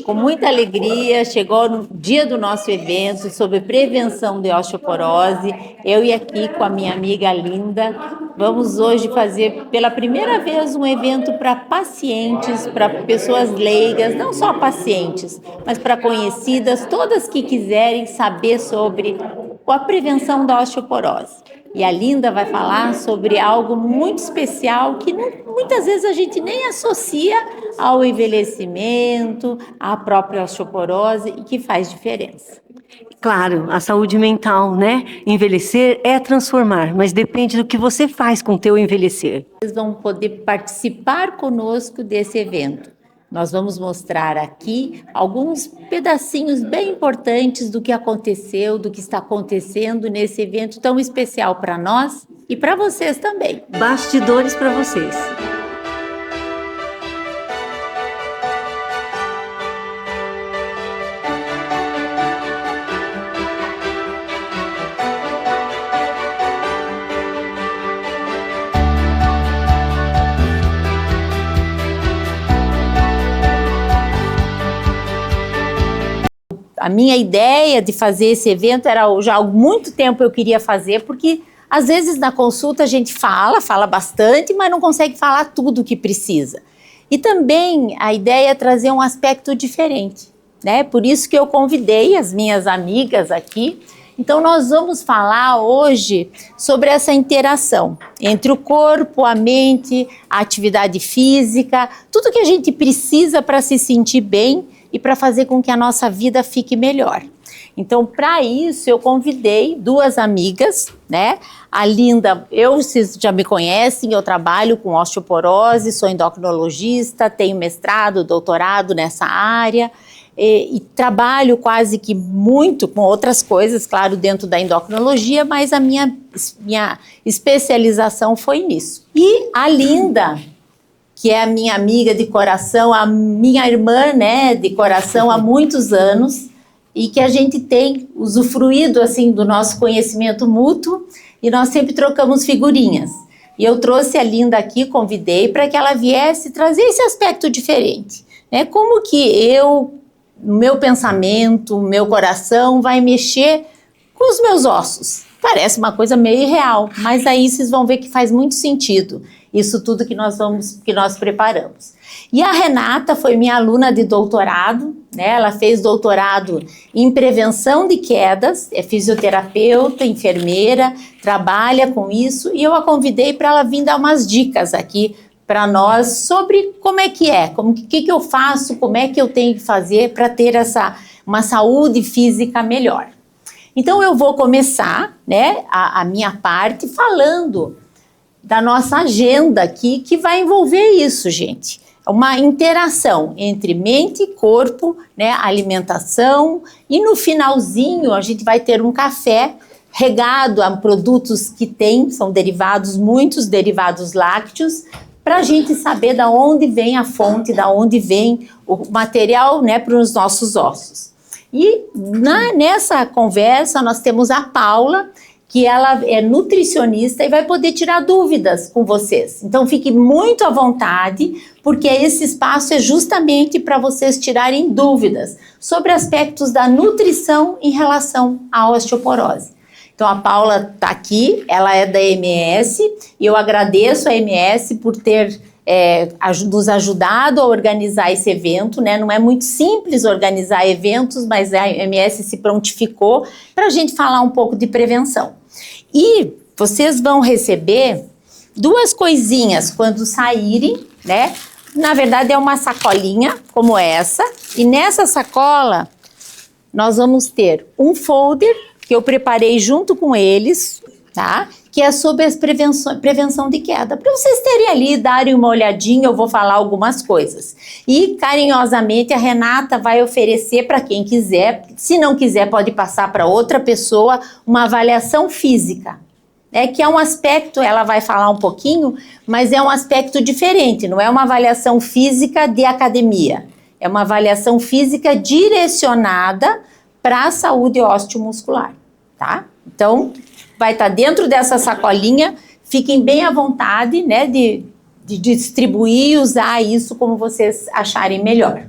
Com muita alegria, chegou no dia do nosso evento sobre prevenção de osteoporose. Eu e aqui com a minha amiga Linda, vamos hoje fazer pela primeira vez um evento para pacientes, para pessoas leigas, não só pacientes, mas para conhecidas, todas que quiserem saber sobre a prevenção da osteoporose. E a Linda vai falar sobre algo muito especial que muitas vezes a gente nem associa ao envelhecimento, à própria osteoporose e que faz diferença. Claro, a saúde mental, né? Envelhecer é transformar, mas depende do que você faz com o teu envelhecer. Vocês vão poder participar conosco desse evento. Nós vamos mostrar aqui alguns pedacinhos bem importantes do que aconteceu, do que está acontecendo nesse evento tão especial para nós e para vocês também. Bastidores para vocês. A minha ideia de fazer esse evento era já há muito tempo eu queria fazer, porque às vezes na consulta a gente fala bastante, mas não consegue falar tudo o que precisa. E também a ideia é trazer um aspecto diferente, né? Por isso que eu convidei as minhas amigas aqui. Então nós vamos falar hoje sobre essa interação entre o corpo, a mente, a atividade física, tudo que a gente precisa para se sentir bem e para fazer com que a nossa vida fique melhor. Então, para isso, eu convidei duas amigas, né? A Linda, vocês já me conhecem, eu trabalho com osteoporose, sou endocrinologista, tenho mestrado, doutorado nessa área e trabalho quase que muito com outras coisas, claro, dentro da endocrinologia, mas a minha especialização foi nisso. E a Linda, que é a minha amiga de coração, a minha irmã, né, de coração há muitos anos, e que a gente tem usufruído, assim, do nosso conhecimento mútuo, e nós sempre trocamos figurinhas. E eu trouxe a Linda aqui, convidei para que ela viesse trazer esse aspecto diferente, né, como que meu pensamento, meu coração vai mexer com os meus ossos. Parece uma coisa meio irreal, mas aí vocês vão ver que faz muito sentido isso tudo que nós preparamos. E a Renata foi minha aluna de doutorado, né? Ela fez doutorado em prevenção de quedas, é fisioterapeuta, enfermeira, trabalha com isso, e eu a convidei para ela vir dar umas dicas aqui para nós sobre como é que é, o que eu faço, como é que eu tenho que fazer para ter uma saúde física melhor. Então eu vou começar, né, a minha parte falando da nossa agenda aqui, que vai envolver isso, gente. Uma interação entre mente e corpo, né, alimentação, e no finalzinho a gente vai ter um café regado a produtos que são derivados, muitos derivados lácteos, para a gente saber da onde vem a fonte, da onde vem o material, né, para os nossos ossos. E nessa conversa nós temos a Paula, que ela é nutricionista e vai poder tirar dúvidas com vocês. Então fique muito à vontade, porque esse espaço é justamente para vocês tirarem dúvidas sobre aspectos da nutrição em relação à osteoporose. Então a Paula está aqui, ela é da MS, e eu agradeço a MS por ter nos ajudado a organizar esse evento, né? Não é muito simples organizar eventos, mas a MS se prontificou para a gente falar um pouco de prevenção. E vocês vão receber duas coisinhas quando saírem, né? Na verdade é uma sacolinha como essa, e nessa sacola nós vamos ter um folder que eu preparei junto com eles, tá? Que é sobre a prevenção de queda. Para vocês terem ali, darem uma olhadinha, eu vou falar algumas coisas. E carinhosamente a Renata vai oferecer para quem quiser, se não quiser pode passar para outra pessoa, uma avaliação física. Que é um aspecto, ela vai falar um pouquinho, mas é um aspecto diferente, não é uma avaliação física de academia. É uma avaliação física direcionada para a saúde osteomuscular, tá? Então, vai estar dentro dessa sacolinha, fiquem bem à vontade, né, de distribuir e usar isso como vocês acharem melhor.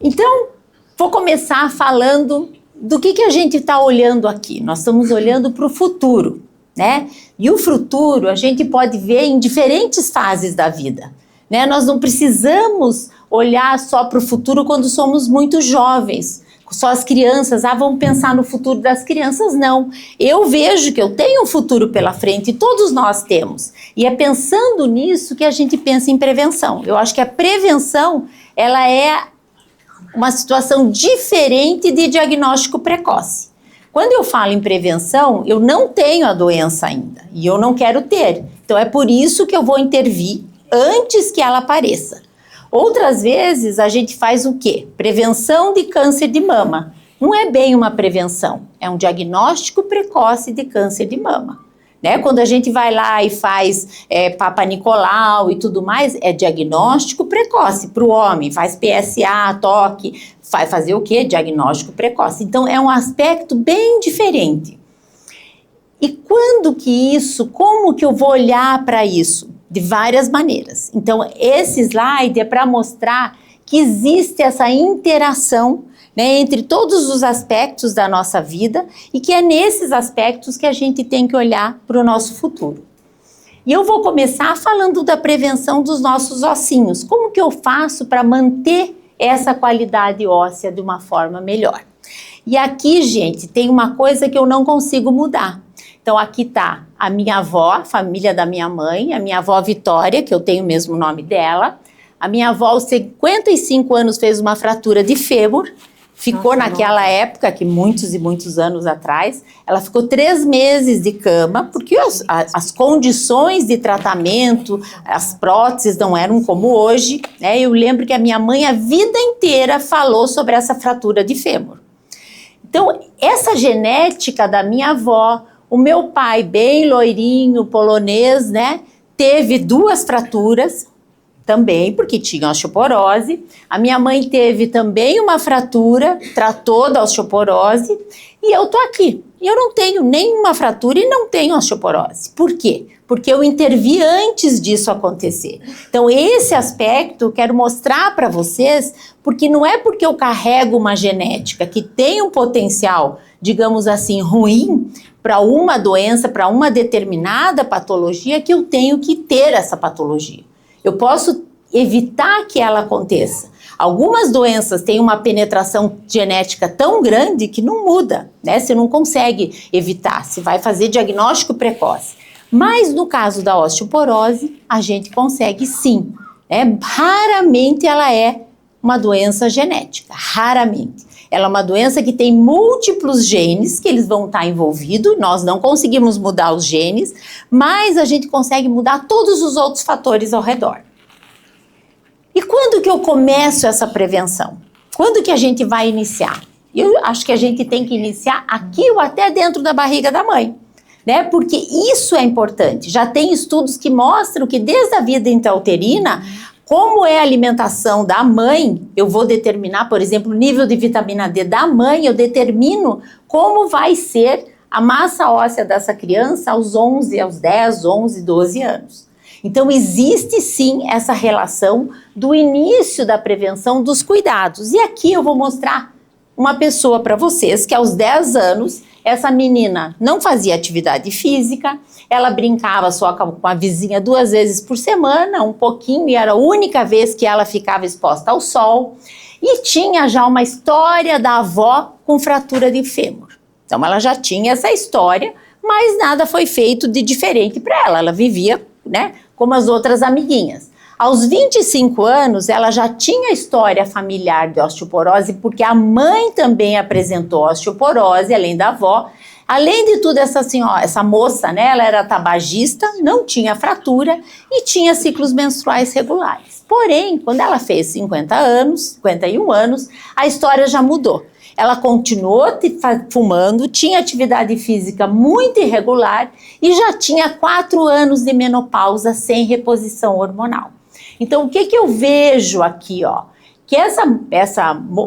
Então, vou começar falando do que a gente está olhando aqui. Nós estamos olhando para o futuro, né? E o futuro a gente pode ver em diferentes fases da vida, né? Nós não precisamos olhar só para o futuro quando somos muito jovens, só as crianças, vamos pensar no futuro das crianças, não. Eu vejo que eu tenho um futuro pela frente, e todos nós temos. E é pensando nisso que a gente pensa em prevenção. Eu acho que a prevenção, ela é uma situação diferente de diagnóstico precoce. Quando eu falo em prevenção, eu não tenho a doença ainda, e eu não quero ter. Então é por isso que eu vou intervir antes que ela apareça. Outras vezes a gente faz o quê? Prevenção de câncer de mama. Não é bem uma prevenção, é um diagnóstico precoce de câncer de mama. Né? Quando a gente vai lá e faz Papa Nicolau e tudo mais, é diagnóstico precoce para o homem, faz PSA, toque, vai fazer o quê? Diagnóstico precoce. Então é um aspecto bem diferente. E quando que isso, como que eu vou olhar para isso? De várias maneiras. Então, esse slide é para mostrar que existe essa interação, né, entre todos os aspectos da nossa vida e que é nesses aspectos que a gente tem que olhar para o nosso futuro. E eu vou começar falando da prevenção dos nossos ossinhos. Como que eu faço para manter essa qualidade óssea de uma forma melhor? E aqui, gente, tem uma coisa que eu não consigo mudar. Então, aqui está a minha avó, a família da minha mãe, a minha avó Vitória, que eu tenho o mesmo nome dela. A minha avó, aos 55 anos, fez uma fratura de fêmur. Ficou naquela época, que muitos e muitos anos atrás, ela ficou 3 meses de cama, porque as condições de tratamento, as próteses não eram como hoje, né? Eu lembro que a minha mãe a vida inteira falou sobre essa fratura de fêmur. Então, essa genética da minha avó, o meu pai, bem loirinho, polonês, né, teve 2 fraturas também, porque tinha osteoporose. A minha mãe teve também uma fratura, tratou da osteoporose, e eu tô aqui. E eu não tenho nenhuma fratura e não tenho osteoporose. Por quê? Porque eu intervi antes disso acontecer. Então, esse aspecto eu quero mostrar para vocês, porque não é porque eu carrego uma genética que tem um potencial, digamos assim, ruim, para uma doença, para uma determinada patologia, que eu tenho que ter essa patologia. Eu posso evitar que ela aconteça. Algumas doenças têm uma penetração genética tão grande que não muda, né? Você não consegue evitar, você vai fazer diagnóstico precoce. Mas no caso da osteoporose, a gente consegue sim. Raramente ela é uma doença genética, raramente. Ela é uma doença que tem múltiplos genes que eles vão estar envolvidos, nós não conseguimos mudar os genes, mas a gente consegue mudar todos os outros fatores ao redor. E quando que eu começo essa prevenção? Quando que a gente vai iniciar? Eu acho que a gente tem que iniciar aqui ou até dentro da barriga da mãe, né? Porque isso é importante. Já tem estudos que mostram que desde a vida intrauterina, como é a alimentação da mãe, eu vou determinar, por exemplo, o nível de vitamina D da mãe, eu determino como vai ser a massa óssea dessa criança aos 11, aos 10, 11, 12 anos. Então, existe sim essa relação do início da prevenção dos cuidados. E aqui eu vou mostrar uma pessoa para vocês que aos 10 anos, essa menina não fazia atividade física, ela brincava só com a vizinha 2 vezes por semana, um pouquinho, e era a única vez que ela ficava exposta ao sol. E tinha já uma história da avó com fratura de fêmur. Então ela já tinha essa história, mas nada foi feito de diferente para ela. Ela vivia, né, como as outras amiguinhas. Aos 25 anos, ela já tinha história familiar de osteoporose, porque a mãe também apresentou osteoporose, além da avó. Além de tudo, essa senhora, essa moça, né, ela era tabagista, não tinha fratura e tinha ciclos menstruais regulares. Porém, quando ela fez 51 anos, a história já mudou. Ela continuou fumando, tinha atividade física muito irregular e já tinha 4 anos de menopausa sem reposição hormonal. Então, o que eu vejo aqui, ó? Que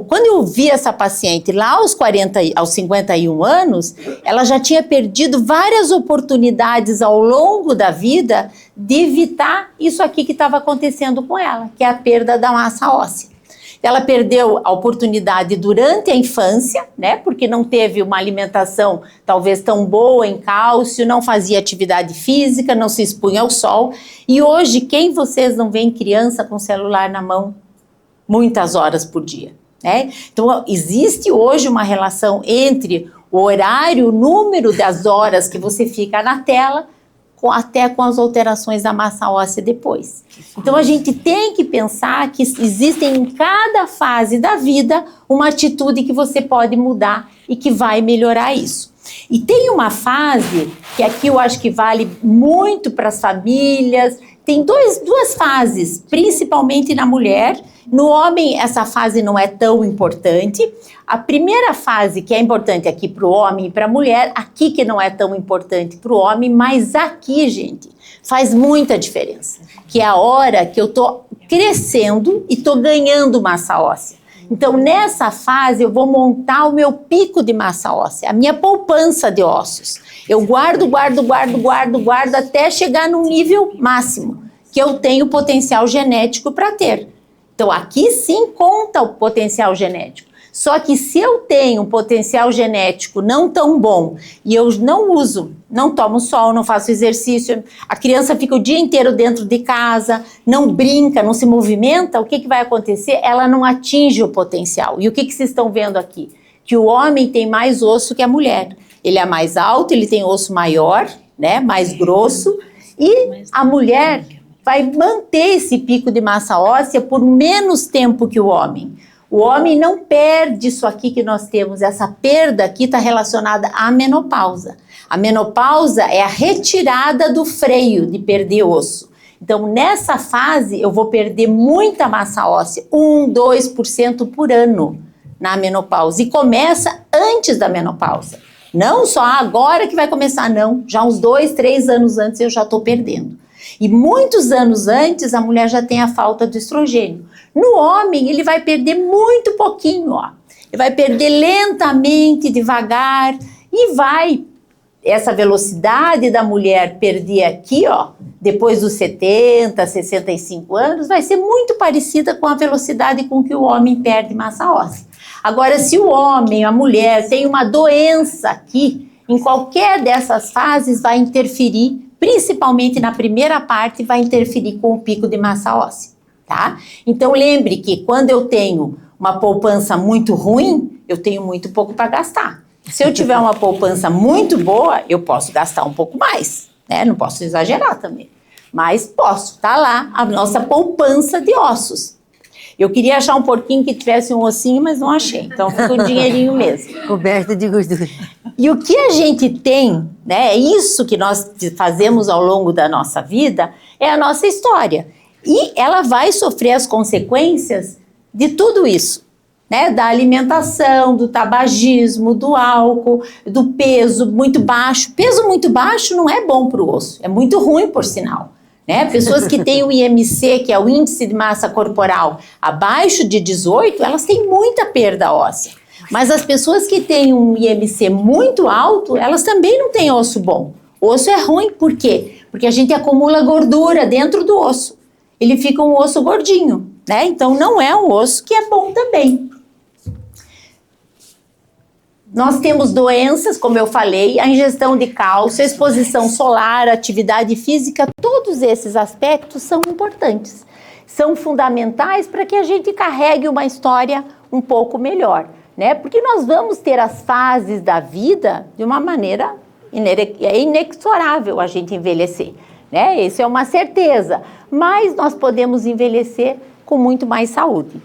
quando eu vi essa paciente lá aos 51 anos, ela já tinha perdido várias oportunidades ao longo da vida de evitar isso aqui que estava acontecendo com ela, que é a perda da massa óssea. ela perdeu a oportunidade durante a infância, né? Porque não teve uma alimentação talvez tão boa em cálcio, não fazia atividade física, não se expunha ao sol. E hoje, quem vocês não veem criança com celular na mão muitas horas por dia, né? Então, existe hoje uma relação entre o horário, o número das horas que você fica na tela, até com as alterações da massa óssea depois. Então, a gente tem que pensar que existem em cada fase da vida uma atitude que você pode mudar e que vai melhorar isso. E tem uma fase, que aqui eu acho que vale muito para as famílias, tem duas fases, principalmente na mulher. No homem, essa fase não é tão importante. A primeira fase, que é importante aqui para o homem e para a mulher, aqui que não é tão importante para o homem, mas aqui, gente, faz muita diferença. Que é a hora que eu estou crescendo e estou ganhando massa óssea. Então, nessa fase, eu vou montar o meu pico de massa óssea, a minha poupança de ossos. Eu guardo até chegar no nível máximo, que eu tenho potencial genético para ter. Então, aqui sim conta o potencial genético. Só que se eu tenho um potencial genético não tão bom e eu não uso, não tomo sol, não faço exercício, a criança fica o dia inteiro dentro de casa, não brinca, não se movimenta, o que vai acontecer? Ela não atinge o potencial. E o que vocês estão vendo aqui? Que o homem tem mais osso que a mulher. Ele é mais alto, ele tem osso maior, né, mais grosso, e a mulher vai manter esse pico de massa óssea por menos tempo que o homem. O homem não perde isso aqui que nós temos, essa perda aqui está relacionada à menopausa. A menopausa é a retirada do freio de perder osso. Então, nessa fase, eu vou perder muita massa óssea, 2% por ano na menopausa. E começa antes da menopausa. Não só agora que vai começar, não. Já uns 2, 3 anos antes eu já estou perdendo. E muitos anos antes, a mulher já tem a falta do estrogênio. No homem, ele vai perder muito pouquinho, ó. Ele vai perder lentamente, devagar, e vai, essa velocidade da mulher perder aqui, ó, depois dos 70, 65 anos, vai ser muito parecida com a velocidade com que o homem perde massa óssea. Agora, se o homem, a mulher, tem uma doença aqui, em qualquer dessas fases vai interferir, principalmente na primeira parte, vai interferir com o pico de massa óssea, tá? Então, lembre que quando eu tenho uma poupança muito ruim, eu tenho muito pouco para gastar. Se eu tiver uma poupança muito boa, eu posso gastar um pouco mais, né? Não posso exagerar também, mas posso. Tá lá a nossa poupança de ossos. Eu queria achar um porquinho que tivesse um ossinho, mas não achei. Então, fica um dinheirinho mesmo. Coberto de gordura. E o que a gente tem, né, é isso que nós fazemos ao longo da nossa vida, é a nossa história. E ela vai sofrer as consequências de tudo isso, né, da alimentação, do tabagismo, do álcool, do peso muito baixo. Peso muito baixo não é bom para o osso, é muito ruim, por sinal. Né? Pessoas que têm o IMC, que é o índice de massa corporal, abaixo de 18, elas têm muita perda óssea. Mas as pessoas que têm um IMC muito alto, elas também não têm osso bom. O osso é ruim, por quê? Porque a gente acumula gordura dentro do osso. Ele fica um osso gordinho, né? Então não é um osso que é bom também. Nós temos doenças, como eu falei, a ingestão de cálcio, a exposição solar, a atividade física, todos esses aspectos são importantes. São fundamentais para que a gente carregue uma história um pouco melhor, né? Porque nós vamos ter as fases da vida de uma maneira inexorável a gente envelhecer, né? Isso é uma certeza, mas nós podemos envelhecer com muito mais saúde.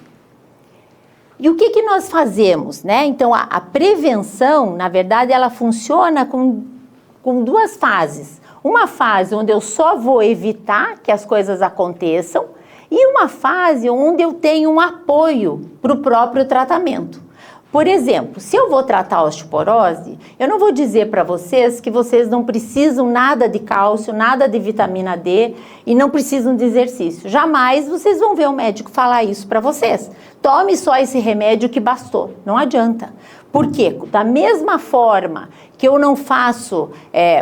E o que nós fazemos, né? Então, a prevenção, na verdade, ela funciona com duas fases. Uma fase onde eu só vou evitar que as coisas aconteçam e uma fase onde eu tenho um apoio para o próprio tratamento. Por exemplo, se eu vou tratar a osteoporose, eu não vou dizer para vocês que vocês não precisam nada de cálcio, nada de vitamina D e não precisam de exercício. Jamais vocês vão ver um médico falar isso para vocês. Tome só esse remédio que bastou. Não adianta. Por quê? Da mesma forma que eu não faço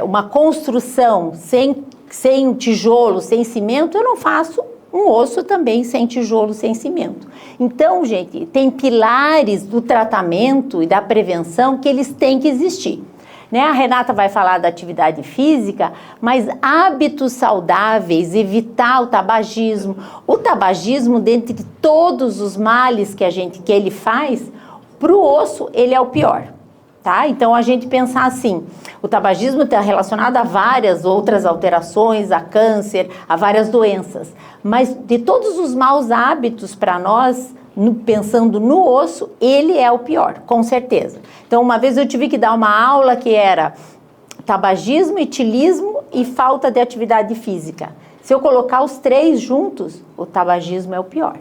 uma construção sem tijolo, sem cimento, eu não faço Um osso também sem tijolo, sem cimento. Então, gente, tem pilares do tratamento e da prevenção que eles têm que existir. Né? A Renata vai falar da atividade física, mas hábitos saudáveis, evitar o tabagismo. O tabagismo, dentre todos os males que ele faz, para o osso, ele é o pior. Tá? Então, a gente pensar assim, o tabagismo está relacionado a várias outras alterações, a câncer, a várias doenças. Mas de todos os maus hábitos para nós, pensando no osso, ele é o pior, com certeza. Então, uma vez eu tive que dar uma aula que era tabagismo, etilismo e falta de atividade física. Se eu colocar os três juntos, o tabagismo é o pior.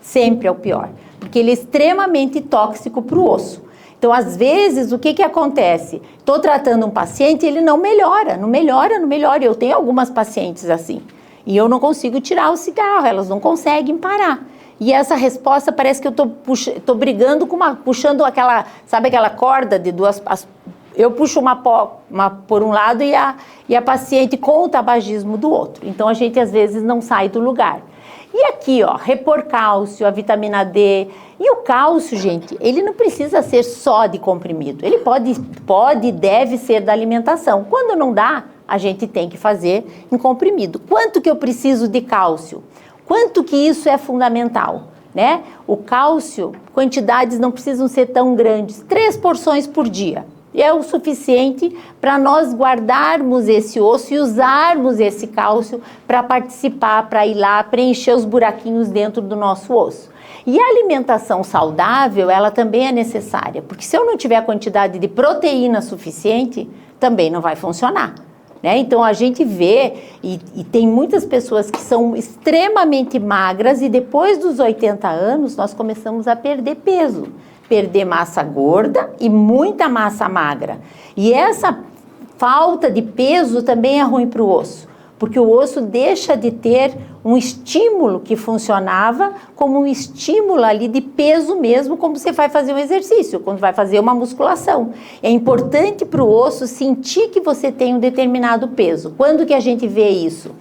Sempre é o pior, porque ele é extremamente tóxico para o osso. Então, às vezes, o que acontece? Estou tratando um paciente e ele não melhora. Eu tenho algumas pacientes assim. E eu não consigo tirar o cigarro, elas não conseguem parar. E essa resposta parece que eu estou brigando com puxando aquela, sabe aquela corda de duas... Eu puxo uma por um lado e a paciente com o tabagismo do outro. Então, a gente, às vezes, não sai do lugar. E aqui, ó, repor cálcio, a vitamina D. E o cálcio, gente, ele não precisa ser só de comprimido. Ele pode e deve ser da alimentação. Quando não dá, a gente tem que fazer em comprimido. Quanto que eu preciso de cálcio? Quanto que isso é fundamental, né? O cálcio, quantidades não precisam ser tão grandes. 3 porções por dia. É o suficiente para nós guardarmos esse osso e usarmos esse cálcio para participar, para ir lá preencher os buraquinhos dentro do nosso osso. E a alimentação saudável, ela também é necessária, porque se eu não tiver a quantidade de proteína suficiente, também não vai funcionar. Né? Então, a gente vê, e tem muitas pessoas que são extremamente magras e depois dos 80 anos, nós começamos a perder peso. Perder massa gorda e muita massa magra. E essa falta de peso também é ruim para o osso, porque o osso deixa de ter um estímulo que funcionava como um estímulo ali de peso mesmo, como você vai fazer um exercício, quando vai fazer uma musculação. É importante para o osso sentir que você tem um determinado peso. Quando que a gente vê isso?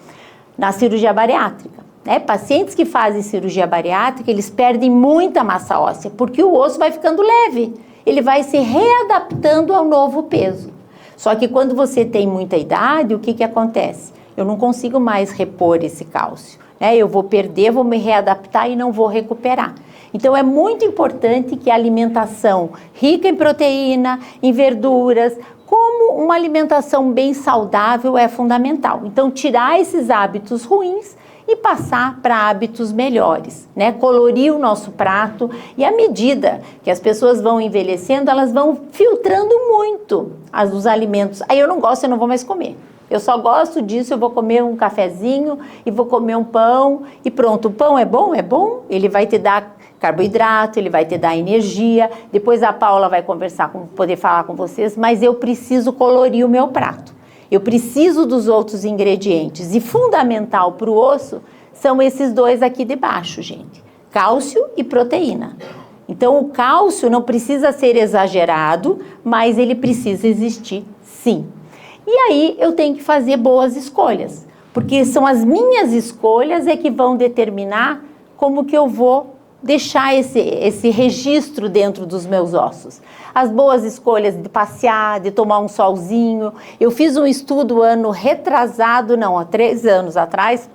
Na cirurgia bariátrica. Pacientes que fazem cirurgia bariátrica, eles perdem muita massa óssea, porque o osso vai ficando leve, ele vai se readaptando ao novo peso. Só que quando você tem muita idade, o que acontece? Eu não consigo mais repor esse cálcio, né? Eu vou perder, vou me readaptar e não vou recuperar. Então, é muito importante que a alimentação rica em proteína, em verduras, como uma alimentação bem saudável é fundamental. Então, tirar esses hábitos ruins e passar para hábitos melhores, né? Colorir o nosso prato e à medida que as pessoas vão envelhecendo, elas vão filtrando muito os alimentos. Aí eu não gosto, eu não vou mais comer. Eu só gosto disso, eu vou comer um cafezinho e vou comer um pão e pronto. O pão é bom? É bom. Ele vai te dar carboidrato, ele vai te dar energia. Depois a Paula vai poder falar com vocês, mas eu preciso colorir o meu prato. Eu preciso dos outros ingredientes e fundamental para o osso são esses dois aqui de baixo, gente. Cálcio e proteína. Então, o cálcio não precisa ser exagerado, mas ele precisa existir sim. E aí, eu tenho que fazer boas escolhas, porque são as minhas escolhas que vão determinar como que eu vou deixar esse registro dentro dos meus ossos. As boas escolhas de passear, de tomar um solzinho. Eu fiz um estudo há 3 anos atrás,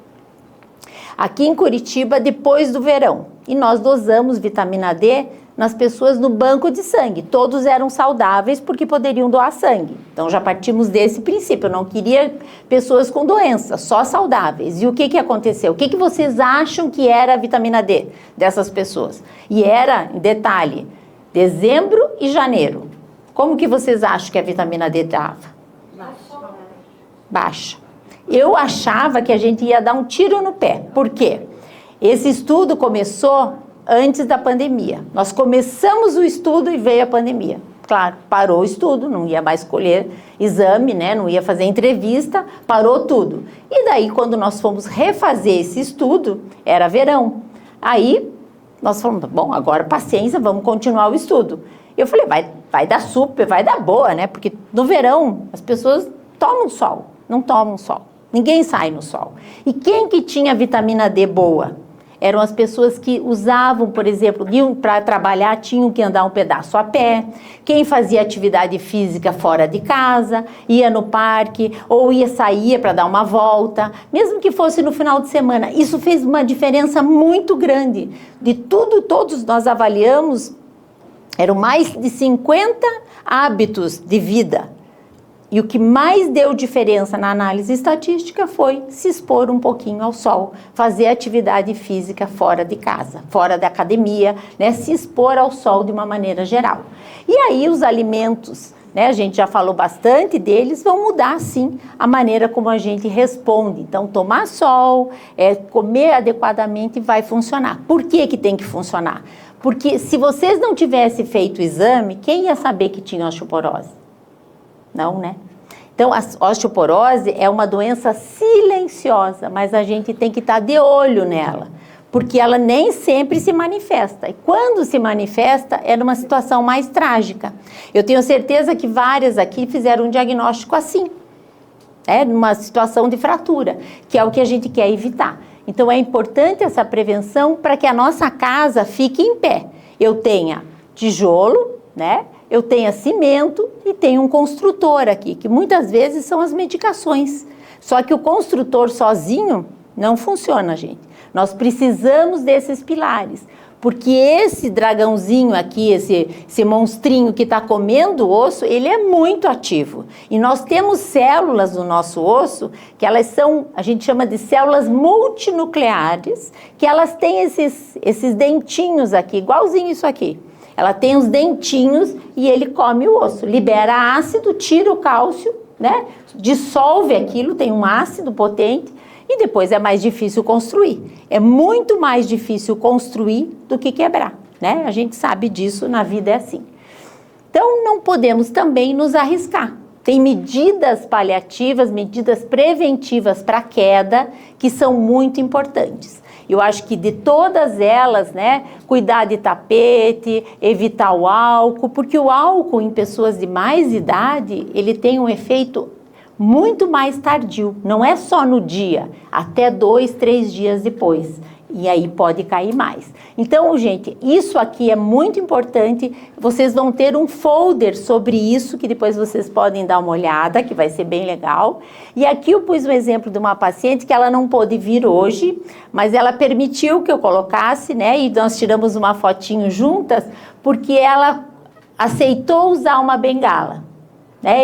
aqui em Curitiba, depois do verão. E nós dosamos vitamina D nas pessoas no banco de sangue. Todos eram saudáveis porque poderiam doar sangue. Então, já partimos desse princípio. Eu não queria pessoas com doença, só saudáveis. E o que aconteceu? O que vocês acham que era a vitamina D dessas pessoas? E era, em detalhe, dezembro e janeiro. Como que vocês acham que a vitamina D estava? Baixa. Eu achava que a gente ia dar um tiro no pé. Por quê? Esse estudo começou antes da pandemia. Nós começamos o estudo e veio a pandemia. Claro, parou o estudo, não ia mais colher exame, né? Não ia fazer entrevista, parou tudo. E daí, quando nós fomos refazer esse estudo, era verão. Aí, nós falamos, bom, agora paciência, vamos continuar o estudo. Eu falei, vai dar super, vai dar boa, né? Porque no verão, as pessoas tomam sol, não tomam sol. Ninguém sai no sol. E quem que tinha vitamina D boa? Eram as pessoas que usavam, por exemplo, para trabalhar, tinham que andar um pedaço a pé. Quem fazia atividade física fora de casa, ia no parque, ou saía para dar uma volta, mesmo que fosse no final de semana. Isso fez uma diferença muito grande. De tudo, todos nós avaliamos, eram mais de 50 hábitos de vida. E o que mais deu diferença na análise estatística foi se expor um pouquinho ao sol, fazer atividade física fora de casa, fora da academia, né? Se expor ao sol de uma maneira geral. E aí os alimentos, né? A gente já falou bastante deles, vão mudar sim a maneira como a gente responde. Então tomar sol, comer adequadamente vai funcionar. Por que que tem que funcionar? Porque se vocês não tivessem feito o exame, quem ia saber que tinha osteoporose? Não, né? Então, a osteoporose é uma doença silenciosa, mas a gente tem que estar de olho nela, porque ela nem sempre se manifesta. E quando se manifesta, é numa situação mais trágica. Eu tenho certeza que várias aqui fizeram um diagnóstico assim, numa situação de fratura, que é o que a gente quer evitar. Então, é importante essa prevenção para que a nossa casa fique em pé. Eu tenha tijolo, né? Eu tenho cimento e tenho um construtor aqui, que muitas vezes são as medicações. Só que o construtor sozinho não funciona, gente. Nós precisamos desses pilares, porque esse dragãozinho aqui, esse monstrinho que está comendo o osso, ele é muito ativo. E nós temos células no nosso osso, que elas são, a gente chama de células multinucleares, que elas têm esses dentinhos aqui, igualzinho isso aqui. Ela tem os dentinhos e ele come o osso, libera ácido, tira o cálcio, né? Dissolve aquilo, tem um ácido potente e depois é mais difícil construir. É muito mais difícil construir do que quebrar, né? A gente sabe disso, na vida é assim. Então, não podemos também nos arriscar. Tem medidas paliativas, medidas preventivas para queda que são muito importantes. Eu acho que de todas elas, né, cuidar de tapete, evitar o álcool, porque o álcool em pessoas de mais idade, ele tem um efeito muito mais tardio, não é só no dia, até 2, 3 dias depois. E aí pode cair mais. Então, gente, isso aqui é muito importante. Vocês vão ter um folder sobre isso, que depois vocês podem dar uma olhada, que vai ser bem legal. E aqui eu pus um exemplo de uma paciente que ela não pôde vir hoje, mas ela permitiu que eu colocasse, né? E nós tiramos uma fotinho juntas, porque ela aceitou usar uma bengala.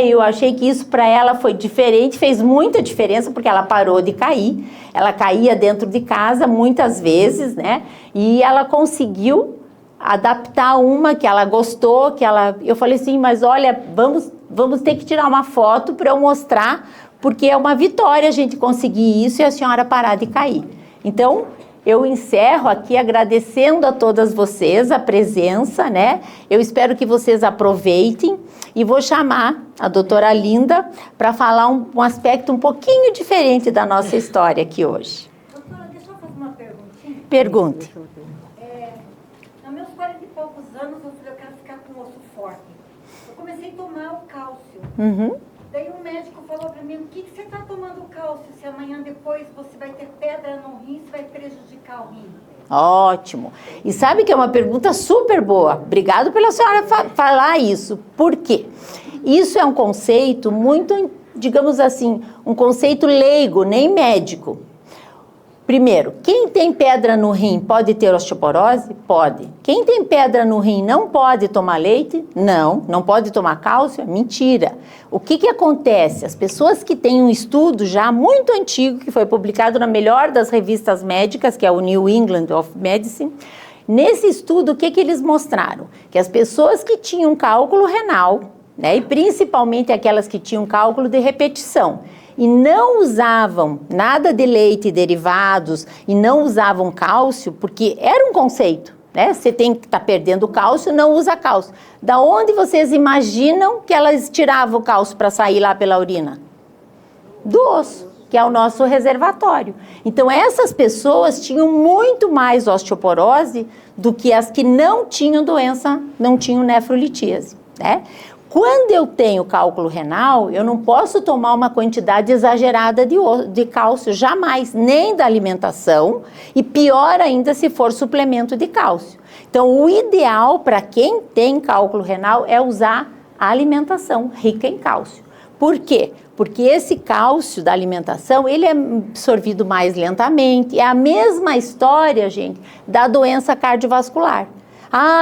Eu achei que isso para ela foi diferente, fez muita diferença, porque ela parou de cair, ela caía dentro de casa muitas vezes, né? E ela conseguiu adaptar uma que ela gostou, eu falei assim, mas olha, vamos ter que tirar uma foto para eu mostrar, porque é uma vitória a gente conseguir isso e a senhora parar de cair. Então, eu encerro aqui agradecendo a todas vocês a presença, né? Eu espero que vocês aproveitem e vou chamar a doutora Linda para falar um aspecto um pouquinho diferente da nossa história aqui hoje. Doutora, deixa eu fazer uma perguntinha. Pergunte. Nos meus 40 e poucos anos, eu falei, eu quero ficar com o osso forte. Eu comecei a tomar o cálcio. Uhum. Daí o médico falou para mim, o que você está tomando cálcio? Se amanhã depois você vai ter pedra no rim, você vai prejudicar o rim. Ótimo. E sabe que é uma pergunta super boa. Obrigado pela senhora falar isso. Por quê? Isso é um conceito muito, digamos assim, um conceito leigo, nem médico. Primeiro, quem tem pedra no rim pode ter osteoporose? Pode. Quem tem pedra no rim não pode tomar leite? Não pode tomar cálcio? Mentira. O que acontece? As pessoas que têm um estudo já muito antigo, que foi publicado na melhor das revistas médicas, que é o New England of Medicine, nesse estudo, o que eles mostraram? Que as pessoas que tinham cálculo renal, né, e principalmente aquelas que tinham cálculo de repetição, e não usavam nada de leite e derivados, e não usavam cálcio, porque era um conceito, né? Você tem que estar perdendo cálcio, não usa cálcio. Da onde vocês imaginam que elas tiravam o cálcio para sair lá pela urina? Do osso, que é o nosso reservatório. Então, essas pessoas tinham muito mais osteoporose do que as que não tinham doença, não tinham nefrolitíase, né? Quando eu tenho cálculo renal, eu não posso tomar uma quantidade exagerada de cálcio, jamais, nem da alimentação, e pior ainda se for suplemento de cálcio. Então, o ideal para quem tem cálculo renal é usar a alimentação rica em cálcio. Por quê? Porque esse cálcio da alimentação, ele é absorvido mais lentamente. É a mesma história, gente, da doença cardiovascular.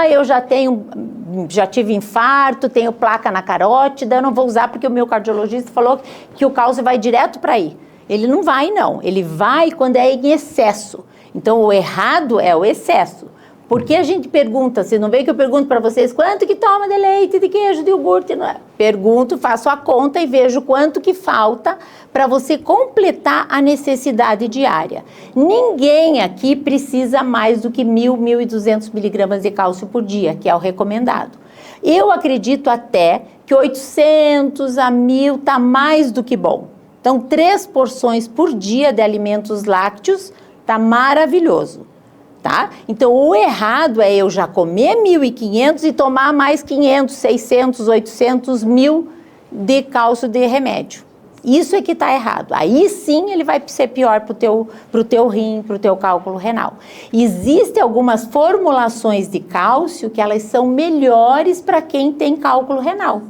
Eu já tive infarto, tenho placa na carótida, eu não vou usar porque o meu cardiologista falou que o cálcio vai direto para aí. Ele não vai, não. Ele vai quando é em excesso. Então, o errado é o excesso. Porque a gente pergunta, se não vê que eu pergunto para vocês, quanto que toma de leite, de queijo, de iogurte? Não é? Pergunto, faço a conta e vejo quanto que falta para você completar a necessidade diária. Ninguém aqui precisa mais do que 1.200 miligramas de cálcio por dia, que é o recomendado. Eu acredito até que 800 a 1.000 está mais do que bom. Então, 3 porções por dia de alimentos lácteos está maravilhoso. Tá? Então, o errado é eu já comer 1.500 e tomar mais 500, 600, 800, 1.000 de cálcio de remédio. Isso é que está errado. Aí sim ele vai ser pior para o teu rim, para o teu cálculo renal. Existem algumas formulações de cálcio que elas são melhores para quem tem cálculo renal,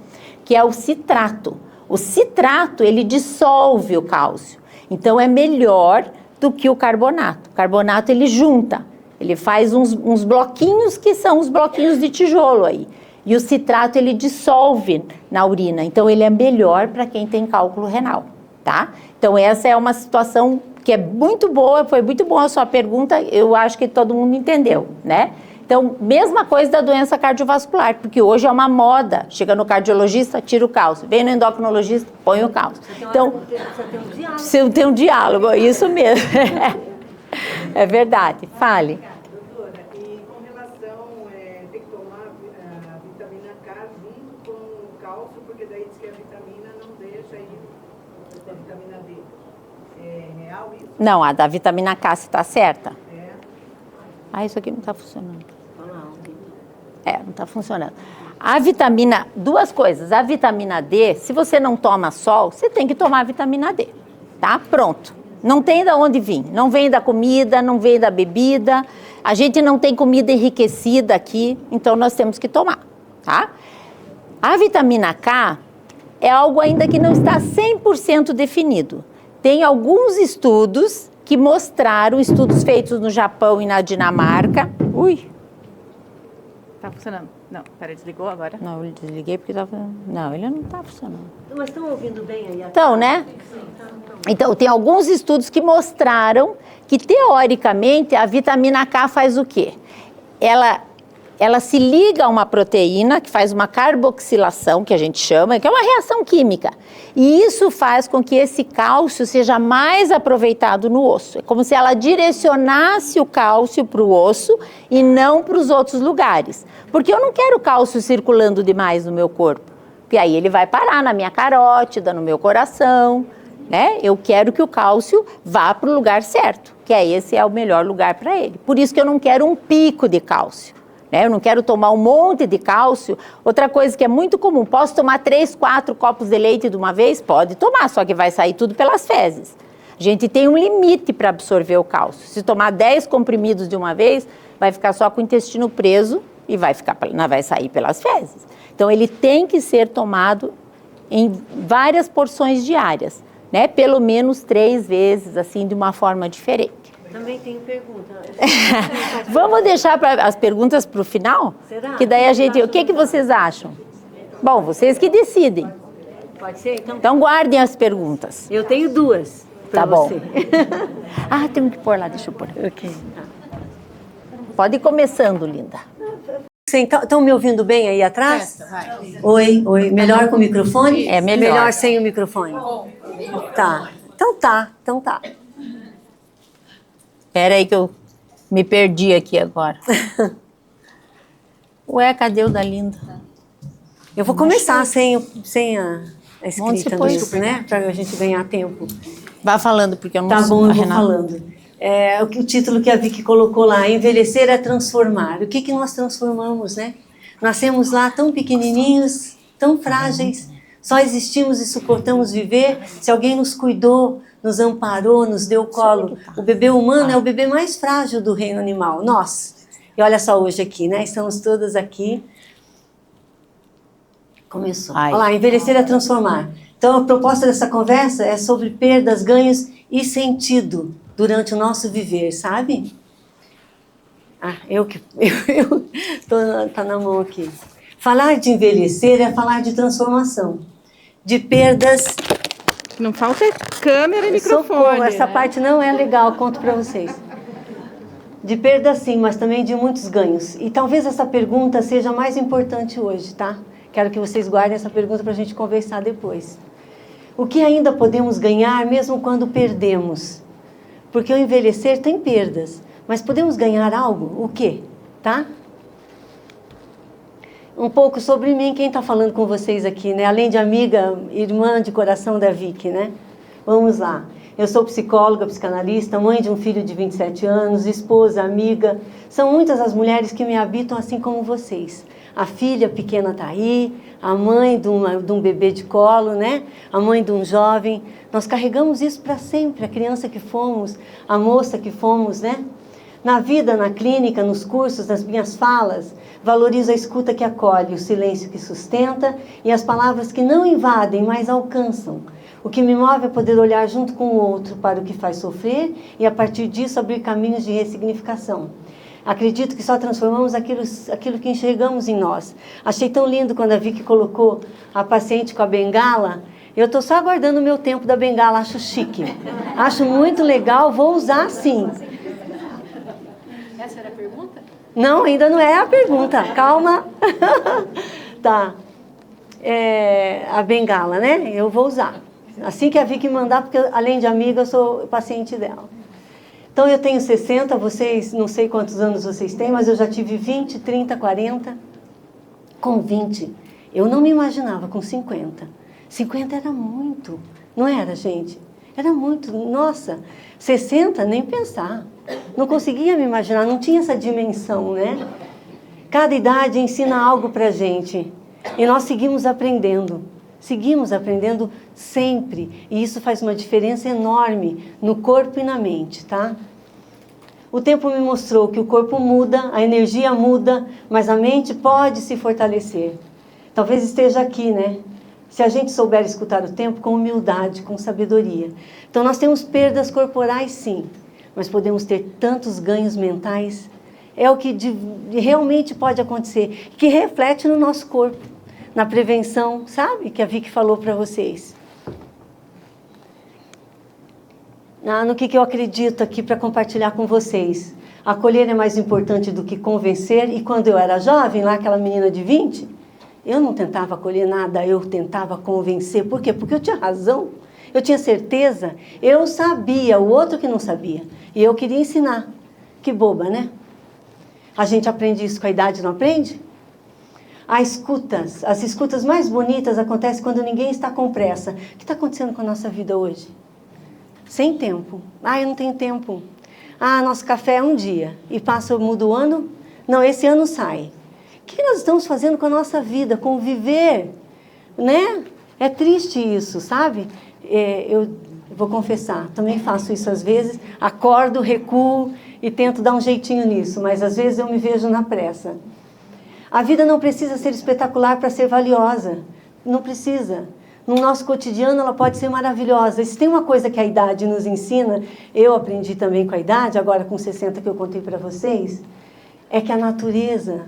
que é o citrato. O citrato, ele dissolve o cálcio. Então, é melhor do que o carbonato. O carbonato, ele junta. Ele faz uns bloquinhos que são os bloquinhos de tijolo aí. E o citrato, ele dissolve na urina. Então, ele é melhor para quem tem cálculo renal, tá? Então, essa é uma situação que é muito boa, foi muito boa a sua pergunta, eu acho que todo mundo entendeu, né? Então, mesma coisa da doença cardiovascular, porque hoje é uma moda. Chega no cardiologista, tira o cálcio. Vem no endocrinologista, põe o cálcio. Então, você tem um diálogo, isso mesmo. É verdade, fale. Doutora, e com relação a ter que tomar a vitamina K junto com o cálcio, porque daí diz que a vitamina não deixa ir, a vitamina D. É real isso? Não, a da vitamina K está certa. Isso aqui não está funcionando. Não está funcionando. A vitamina, duas coisas. A vitamina D, se você não toma sol, você tem que tomar a vitamina D, tá? Pronto. Não tem de onde vir, não vem da comida, não vem da bebida, a gente não tem comida enriquecida aqui, então nós temos que tomar, tá? A vitamina K é algo ainda que não está 100% definido. Tem alguns estudos que mostraram, estudos feitos no Japão e na Dinamarca. Tá funcionando. Não, peraí, desligou agora? Não, eu desliguei porque estava... Não, ele não está funcionando. Mas estão ouvindo bem aí? Então, né? Então, tem alguns estudos que mostraram que, teoricamente, a vitamina K faz o quê? Ela se liga a uma proteína que faz uma carboxilação, que a gente chama, que é uma reação química. E isso faz com que esse cálcio seja mais aproveitado no osso. É como se ela direcionasse o cálcio para o osso e não para os outros lugares. Porque eu não quero cálcio circulando demais no meu corpo. Porque aí ele vai parar na minha carótida, no meu coração, né? Eu quero que o cálcio vá para o lugar certo, que esse é o melhor lugar para ele. Por isso que eu não quero um pico de cálcio. Eu não quero tomar um monte de cálcio. Outra coisa que é muito comum, posso tomar 3, 4 copos de leite de uma vez? Pode tomar, só que vai sair tudo pelas fezes. A gente tem um limite para absorver o cálcio. Se tomar 10 comprimidos de uma vez, vai ficar só com o intestino preso e vai sair pelas fezes. Então, ele tem que ser tomado em várias porções diárias, né? Pelo menos 3 vezes, assim, de uma forma diferente. Também tenho pergunta. Vamos deixar as perguntas para o final? Será? Que daí a gente... O que vocês acham? Bom, vocês que decidem. Pode ser? Então guardem as perguntas. Eu tenho 2 para você. Temos que pôr lá, deixa eu pôr. Ok. Pode ir começando, linda. Estão me ouvindo bem aí atrás? Oi. Melhor com o microfone? É melhor. Melhor sem o microfone? Tá. Então tá. Espera aí que eu me perdi aqui agora. Ué, cadê o da Linda? Eu vou começar sem a Onde escrita você pôs? mesmo, né? Para a gente ganhar tempo. Vá falando, porque eu não Tá sei. bom, eu vou falando. O título que a Vicky colocou lá, envelhecer é transformar. O que nós transformamos, né? Nascemos lá tão pequenininhos tão frágeis. Só existimos e suportamos viver se alguém nos cuidou, nos amparou, nos deu colo. O bebê humano é o bebê mais frágil do reino animal, nós. E olha só hoje aqui, né? Estamos todas aqui. Começou. Olha lá, envelhecer é transformar. Então a proposta dessa conversa é sobre perdas, ganhos e sentido durante o nosso viver, sabe? Tá na mão aqui. Falar de envelhecer é falar de transformação, de perdas. Não falta câmera e microfone. Socorro, essa né? parte não é legal, conto para vocês. De perdas sim, mas também de muitos ganhos. E talvez essa pergunta seja a mais importante hoje, tá? Quero que vocês guardem essa pergunta para a gente conversar depois. O que ainda podemos ganhar mesmo quando perdemos? Porque o envelhecer tem perdas, mas podemos ganhar algo? O quê? Tá? Um pouco sobre mim, quem está falando com vocês aqui, né? Além de amiga, irmã de coração da Vicky, né? Vamos lá. Eu sou psicóloga, psicanalista, mãe de um filho de 27 anos, esposa, amiga. São muitas as mulheres que me habitam assim como vocês. A filha pequena está aí, a mãe de um bebê de colo, né? A mãe de um jovem. Nós carregamos isso para sempre, a criança que fomos, a moça que fomos, né? Na vida, na clínica, nos cursos, nas minhas falas, valorizo a escuta que acolhe, o silêncio que sustenta e as palavras que não invadem, mas alcançam. O que me move é poder olhar junto com o outro para o que faz sofrer e, a partir disso, abrir caminhos de ressignificação. Acredito que só transformamos aquilo que enxergamos em nós. Achei tão lindo quando a Vicky colocou a paciente com a bengala. Eu estou só aguardando o meu tempo da bengala, acho chique. Acho muito legal, vou usar sim. Essa era a pergunta? Não, ainda não é a pergunta. Calma. Tá. A bengala, né? Eu vou usar. Assim que a Vicky mandar, porque além de amiga, eu sou paciente dela. Então eu tenho 60, vocês, não sei quantos anos vocês têm, mas eu já tive 20, 30, 40. Com 20, eu não me imaginava com 50. 50 era muito, não era, gente? Era muito, nossa, 60 nem pensar. Não conseguia me imaginar, não tinha essa dimensão, né? Cada idade ensina algo pra gente. E nós seguimos aprendendo sempre. E isso faz uma diferença enorme no corpo e na mente, tá? O tempo me mostrou que o corpo muda, a energia muda, mas a mente pode se fortalecer. Talvez esteja aqui, né? Se a gente souber escutar o tempo com humildade, com sabedoria. Então nós temos perdas corporais, sim, mas podemos ter tantos ganhos mentais. É o que realmente pode acontecer, que reflete no nosso corpo, na prevenção, sabe? Que a Vicky falou para vocês. No que eu acredito aqui para compartilhar com vocês. Acolher é mais importante do que convencer. E quando eu era jovem, lá aquela menina de 20, eu não tentava acolher nada, eu tentava convencer. Por quê? Porque eu tinha razão, eu tinha certeza, eu sabia, o outro que não sabia. E eu queria ensinar. Que boba, né? A gente aprende isso com a idade, não aprende? As escutas mais bonitas acontecem quando ninguém está com pressa. O que está acontecendo com a nossa vida hoje? Sem tempo. Eu não tenho tempo. Nosso café é um dia. E muda o ano? Não, esse ano sai. O que nós estamos fazendo com a nossa vida? Com o viver? Né? É triste isso, sabe? Eu vou confessar, também faço isso às vezes. Acordo, recuo e tento dar um jeitinho nisso. Mas às vezes eu me vejo na pressa. A vida não precisa ser espetacular para ser valiosa. Não precisa. No nosso cotidiano ela pode ser maravilhosa. E se tem uma coisa que a idade nos ensina, eu aprendi também com a idade, agora com 60 que eu contei para vocês, é que a natureza,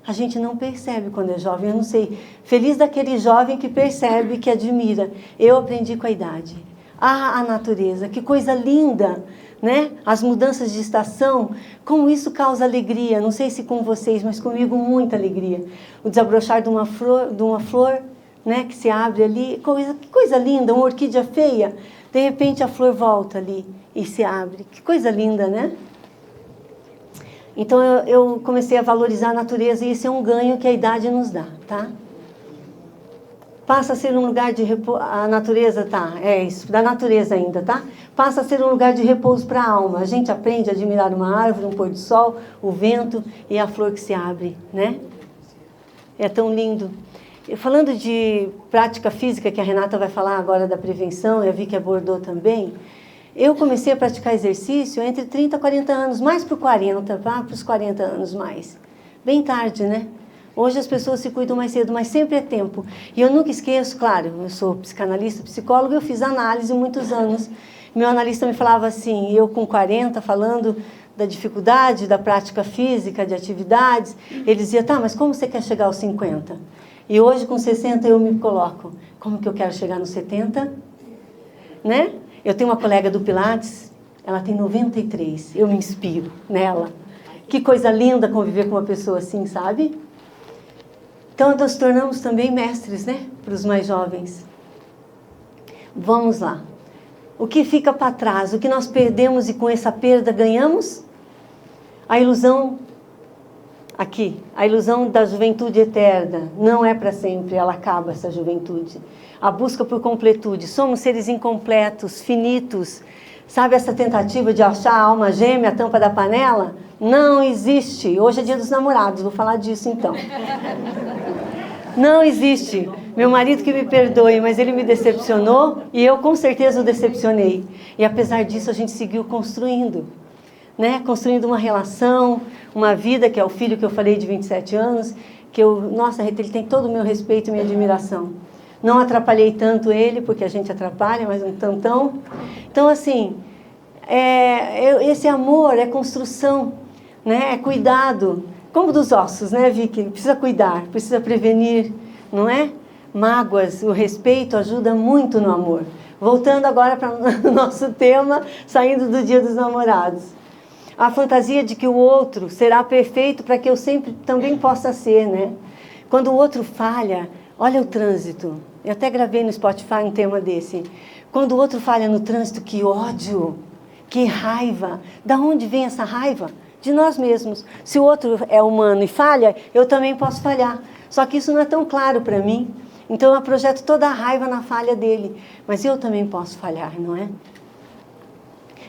a gente não percebe quando é jovem. Eu não sei, feliz daquele jovem que percebe, que admira. Eu aprendi com a idade. A natureza, que coisa linda, né? As mudanças de estação, como isso causa alegria. Não sei se com vocês, mas comigo muita alegria. O desabrochar de uma flor, né, que se abre ali, que coisa linda, uma orquídea feia, de repente a flor volta ali e se abre. Que coisa linda, né? Então eu comecei a valorizar a natureza e esse é um ganho que a idade nos dá, tá? Passa a ser um lugar de repouso, a natureza, isso, da natureza ainda, tá? Passa a ser um lugar de repouso para a alma. A gente aprende a admirar uma árvore, um pôr do sol, o vento e a flor que se abre, né? É tão lindo. Falando de prática física, que a Renata vai falar agora da prevenção, eu vi que abordou também, eu comecei a praticar exercício entre 30 e 40 anos, mais para os 40 anos mais. Bem tarde, né? Hoje as pessoas se cuidam mais cedo, mas sempre é tempo. E eu nunca esqueço, claro, eu sou psicanalista, psicóloga, eu fiz análise muitos anos. Meu analista me falava assim, eu com 40, falando da dificuldade da prática física, de atividades, ele dizia, tá, mas como você quer chegar aos 50? E hoje, com 60, eu me coloco, como que eu quero chegar nos 70? Né? Eu tenho uma colega do Pilates, ela tem 93, eu me inspiro nela. Que coisa linda conviver com uma pessoa assim, sabe? Então, nós tornamos também mestres, né? Para os mais jovens. Vamos lá. O que fica para trás? O que nós perdemos e com essa perda ganhamos? A ilusão, aqui, a ilusão da juventude eterna. Não é para sempre, ela acaba, essa juventude. A busca por completude. Somos seres incompletos, finitos. Sabe essa tentativa de achar a alma gêmea, a tampa da panela? Não existe. Hoje é dia dos namorados, vou falar disso então. Não existe. Meu marido que me perdoe, mas ele me decepcionou e eu com certeza o decepcionei. E apesar disso a gente seguiu construindo, né? Construindo uma relação, uma vida, que é o filho que eu falei de 27 anos, que eu, nossa, Rita, ele tem todo o meu respeito e minha admiração. Não atrapalhei tanto ele, porque a gente atrapalha, mas um tantão. Então, assim, esse amor é construção, né? É cuidado. Como dos ossos, né, Vicky? Precisa cuidar, precisa prevenir, não é? Mágoas, o respeito ajuda muito no amor. Voltando agora para o nosso tema, saindo do Dia dos Namorados. A fantasia de que o outro será perfeito para que eu sempre também possa ser, né? Quando o outro falha, olha o trânsito. Eu até gravei no Spotify um tema desse. Quando o outro falha no trânsito, que ódio, que raiva. Da onde vem essa raiva? De nós mesmos. Se o outro é humano e falha, eu também posso falhar. Só que isso não é tão claro para mim. Então eu projeto toda a raiva na falha dele. Mas eu também posso falhar, não é?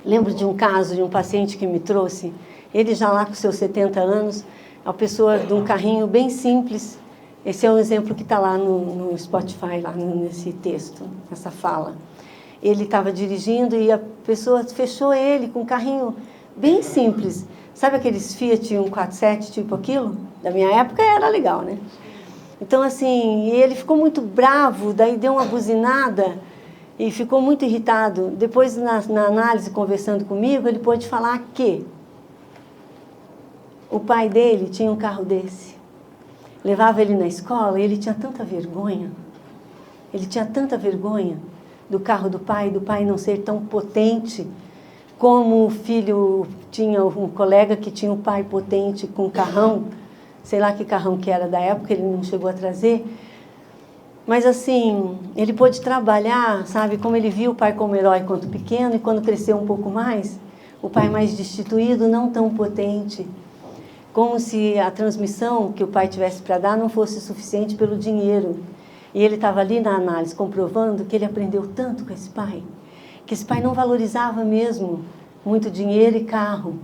Lembro de um caso de um paciente que me trouxe. Ele já lá com seus 70 anos, a pessoa de um carrinho bem simples. Esse é um exemplo que está lá no Spotify, lá nesse texto, nessa fala. Ele estava dirigindo e a pessoa fechou ele com um carrinho bem simples. Sabe aqueles Fiat 147, tipo aquilo? Da minha época era legal, né? Então, assim, ele ficou muito bravo, daí deu uma buzinada e ficou muito irritado. Depois, na análise, conversando comigo, ele pôde falar que o pai dele tinha um carro desse. Levava ele na escola e ele tinha tanta vergonha. Ele tinha tanta vergonha do carro do pai não ser tão potente. Como o filho tinha um colega que tinha um pai potente com carrão, sei lá que carrão que era da época, ele não chegou a trazer. Mas assim, ele pôde trabalhar, sabe, como ele viu o pai como herói quando pequeno, e quando cresceu um pouco mais, o pai mais destituído, não tão potente. Como se a transmissão que o pai tivesse para dar não fosse suficiente pelo dinheiro. E ele estava ali na análise comprovando que ele aprendeu tanto com esse pai, que esse pai não valorizava mesmo muito dinheiro e carro.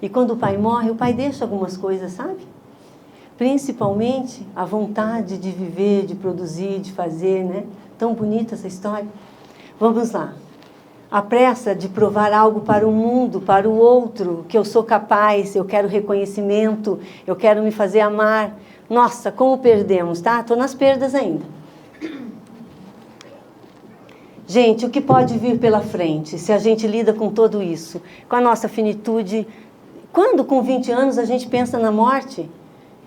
E quando o pai morre, o pai deixa algumas coisas, sabe? Principalmente a vontade de viver, de produzir, de fazer, né? Tão bonita essa história. Vamos lá. A pressa de provar algo para o mundo, para o outro, que eu sou capaz, eu quero reconhecimento, eu quero me fazer amar. Nossa, como perdemos, tá? Estou nas perdas ainda. Gente, o que pode vir pela frente, se a gente lida com tudo isso, com a nossa finitude? Quando, com 20 anos, a gente pensa na morte?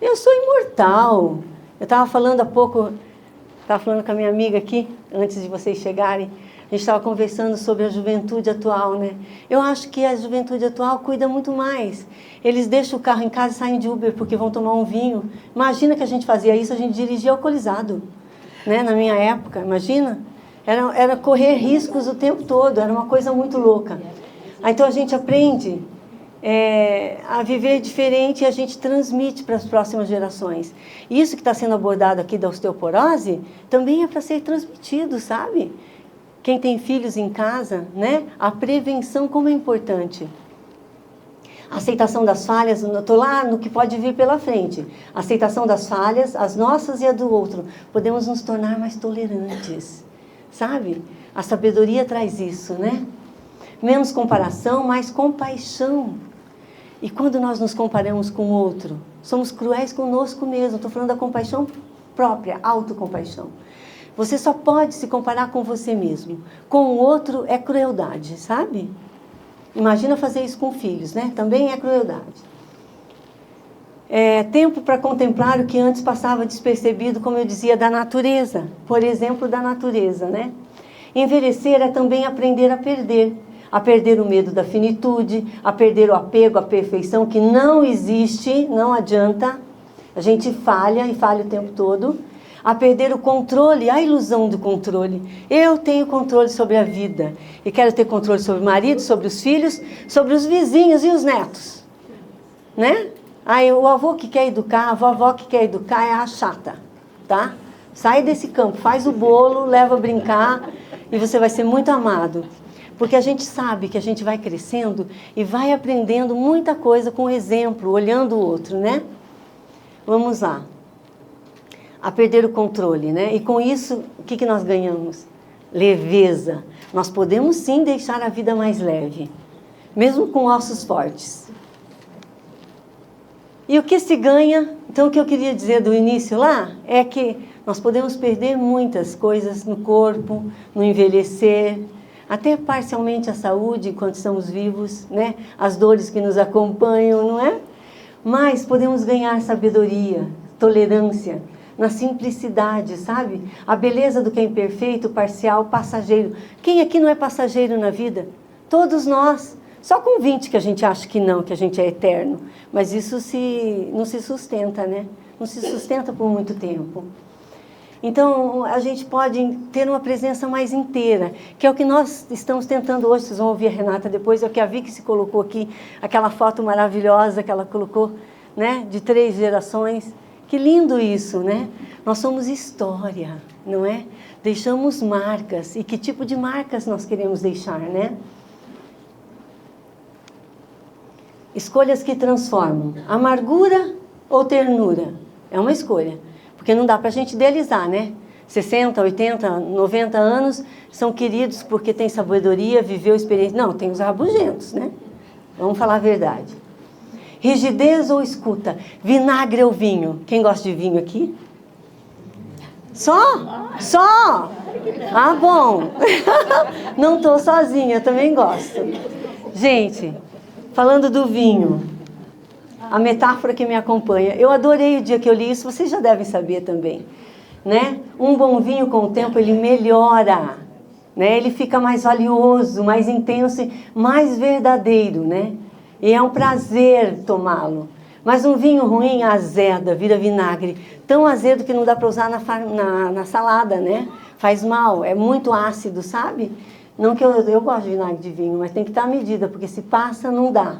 Eu sou imortal. Eu estava falando há pouco, estava falando com a minha amiga aqui, antes de vocês chegarem, a gente estava conversando sobre a juventude atual, né? Eu acho que a juventude atual cuida muito mais. Eles deixam o carro em casa e saem de Uber porque vão tomar um vinho. Imagina que a gente fazia isso, a gente dirigia alcoolizado, né? Na minha época, imagina? Era correr riscos o tempo todo, era uma coisa muito louca. Então a gente aprende a viver diferente e a gente transmite para as próximas gerações. Isso que está sendo abordado aqui da osteoporose também é para ser transmitido, sabe? Quem tem filhos em casa, né? A prevenção como é importante. Aceitação das falhas, eu estou lá no que pode vir pela frente. Aceitação das falhas, as nossas e a do outro. Podemos nos tornar mais tolerantes, sabe? A sabedoria traz isso, né? Menos comparação, mais compaixão. E quando nós nos comparamos com o outro, somos cruéis conosco mesmo. Estou falando da compaixão própria, autocompaixão. Você só pode se comparar com você mesmo. Com o outro é crueldade, sabe? Imagina fazer isso com filhos, né? Também é crueldade. Tempo para contemplar o que antes passava despercebido, como eu dizia, da natureza. Por exemplo, da natureza, né? Envelhecer é também aprender a perder. A perder o medo da finitude, a perder o apego à perfeição, que não existe, não adianta. A gente falha e falha o tempo todo. A perder o controle, a ilusão do controle. Eu tenho controle sobre a vida. E quero ter controle sobre o marido, sobre os filhos, sobre os vizinhos e os netos. Né? Aí o avô que quer educar, a vovó que quer educar é a chata. Tá? Sai desse campo, faz o bolo, leva a brincar e você vai ser muito amado. Porque a gente sabe que a gente vai crescendo e vai aprendendo muita coisa com o exemplo, olhando o outro, né? Vamos lá. A perder o controle, né? E com isso, o que nós ganhamos? Leveza. Nós podemos sim deixar a vida mais leve, mesmo com ossos fortes. E o que se ganha? Então, o que eu queria dizer do início lá é que nós podemos perder muitas coisas no corpo, no envelhecer, até parcialmente a saúde enquanto estamos vivos, né? As dores que nos acompanham, não é? Mas podemos ganhar sabedoria, tolerância, na simplicidade, sabe? A beleza do que é imperfeito, parcial, passageiro. Quem aqui não é passageiro na vida? Todos nós. Só com 20 que a gente acha que não, que a gente é eterno. Mas isso não se sustenta, né? Não se sustenta por muito tempo. Então, a gente pode ter uma presença mais inteira, que é o que nós estamos tentando hoje. Vocês vão ouvir a Renata depois, é o que a Vicky se colocou aqui, aquela foto maravilhosa que ela colocou, né? De 3 gerações. Que lindo isso, né? Nós somos história, não é? Deixamos marcas. E que tipo de marcas nós queremos deixar, né? Escolhas que transformam. Amargura ou ternura? É uma escolha. Porque não dá para a gente idealizar, né? 60, 80, 90 anos são queridos porque tem sabedoria, viveu experiência. Não, tem os rabugentos, né? Vamos falar a verdade. Rigidez ou escuta? Vinagre ou vinho? Quem gosta de vinho aqui? Só? Só? Ah, bom. Não estou sozinha, eu também gosto. Gente, falando do vinho, a metáfora que me acompanha. Eu adorei o dia que eu li isso, vocês já devem saber também. Né? Um bom vinho, com o tempo, ele melhora. Né? Ele fica mais valioso, mais intenso, mais verdadeiro, né? E é um prazer tomá-lo. Mas um vinho ruim azeda, vira vinagre. Tão azedo que não dá para usar na salada, né? Faz mal, é muito ácido, sabe? Não que eu gosto de vinagre de vinho, mas tem que estar à medida, porque se passa, não dá.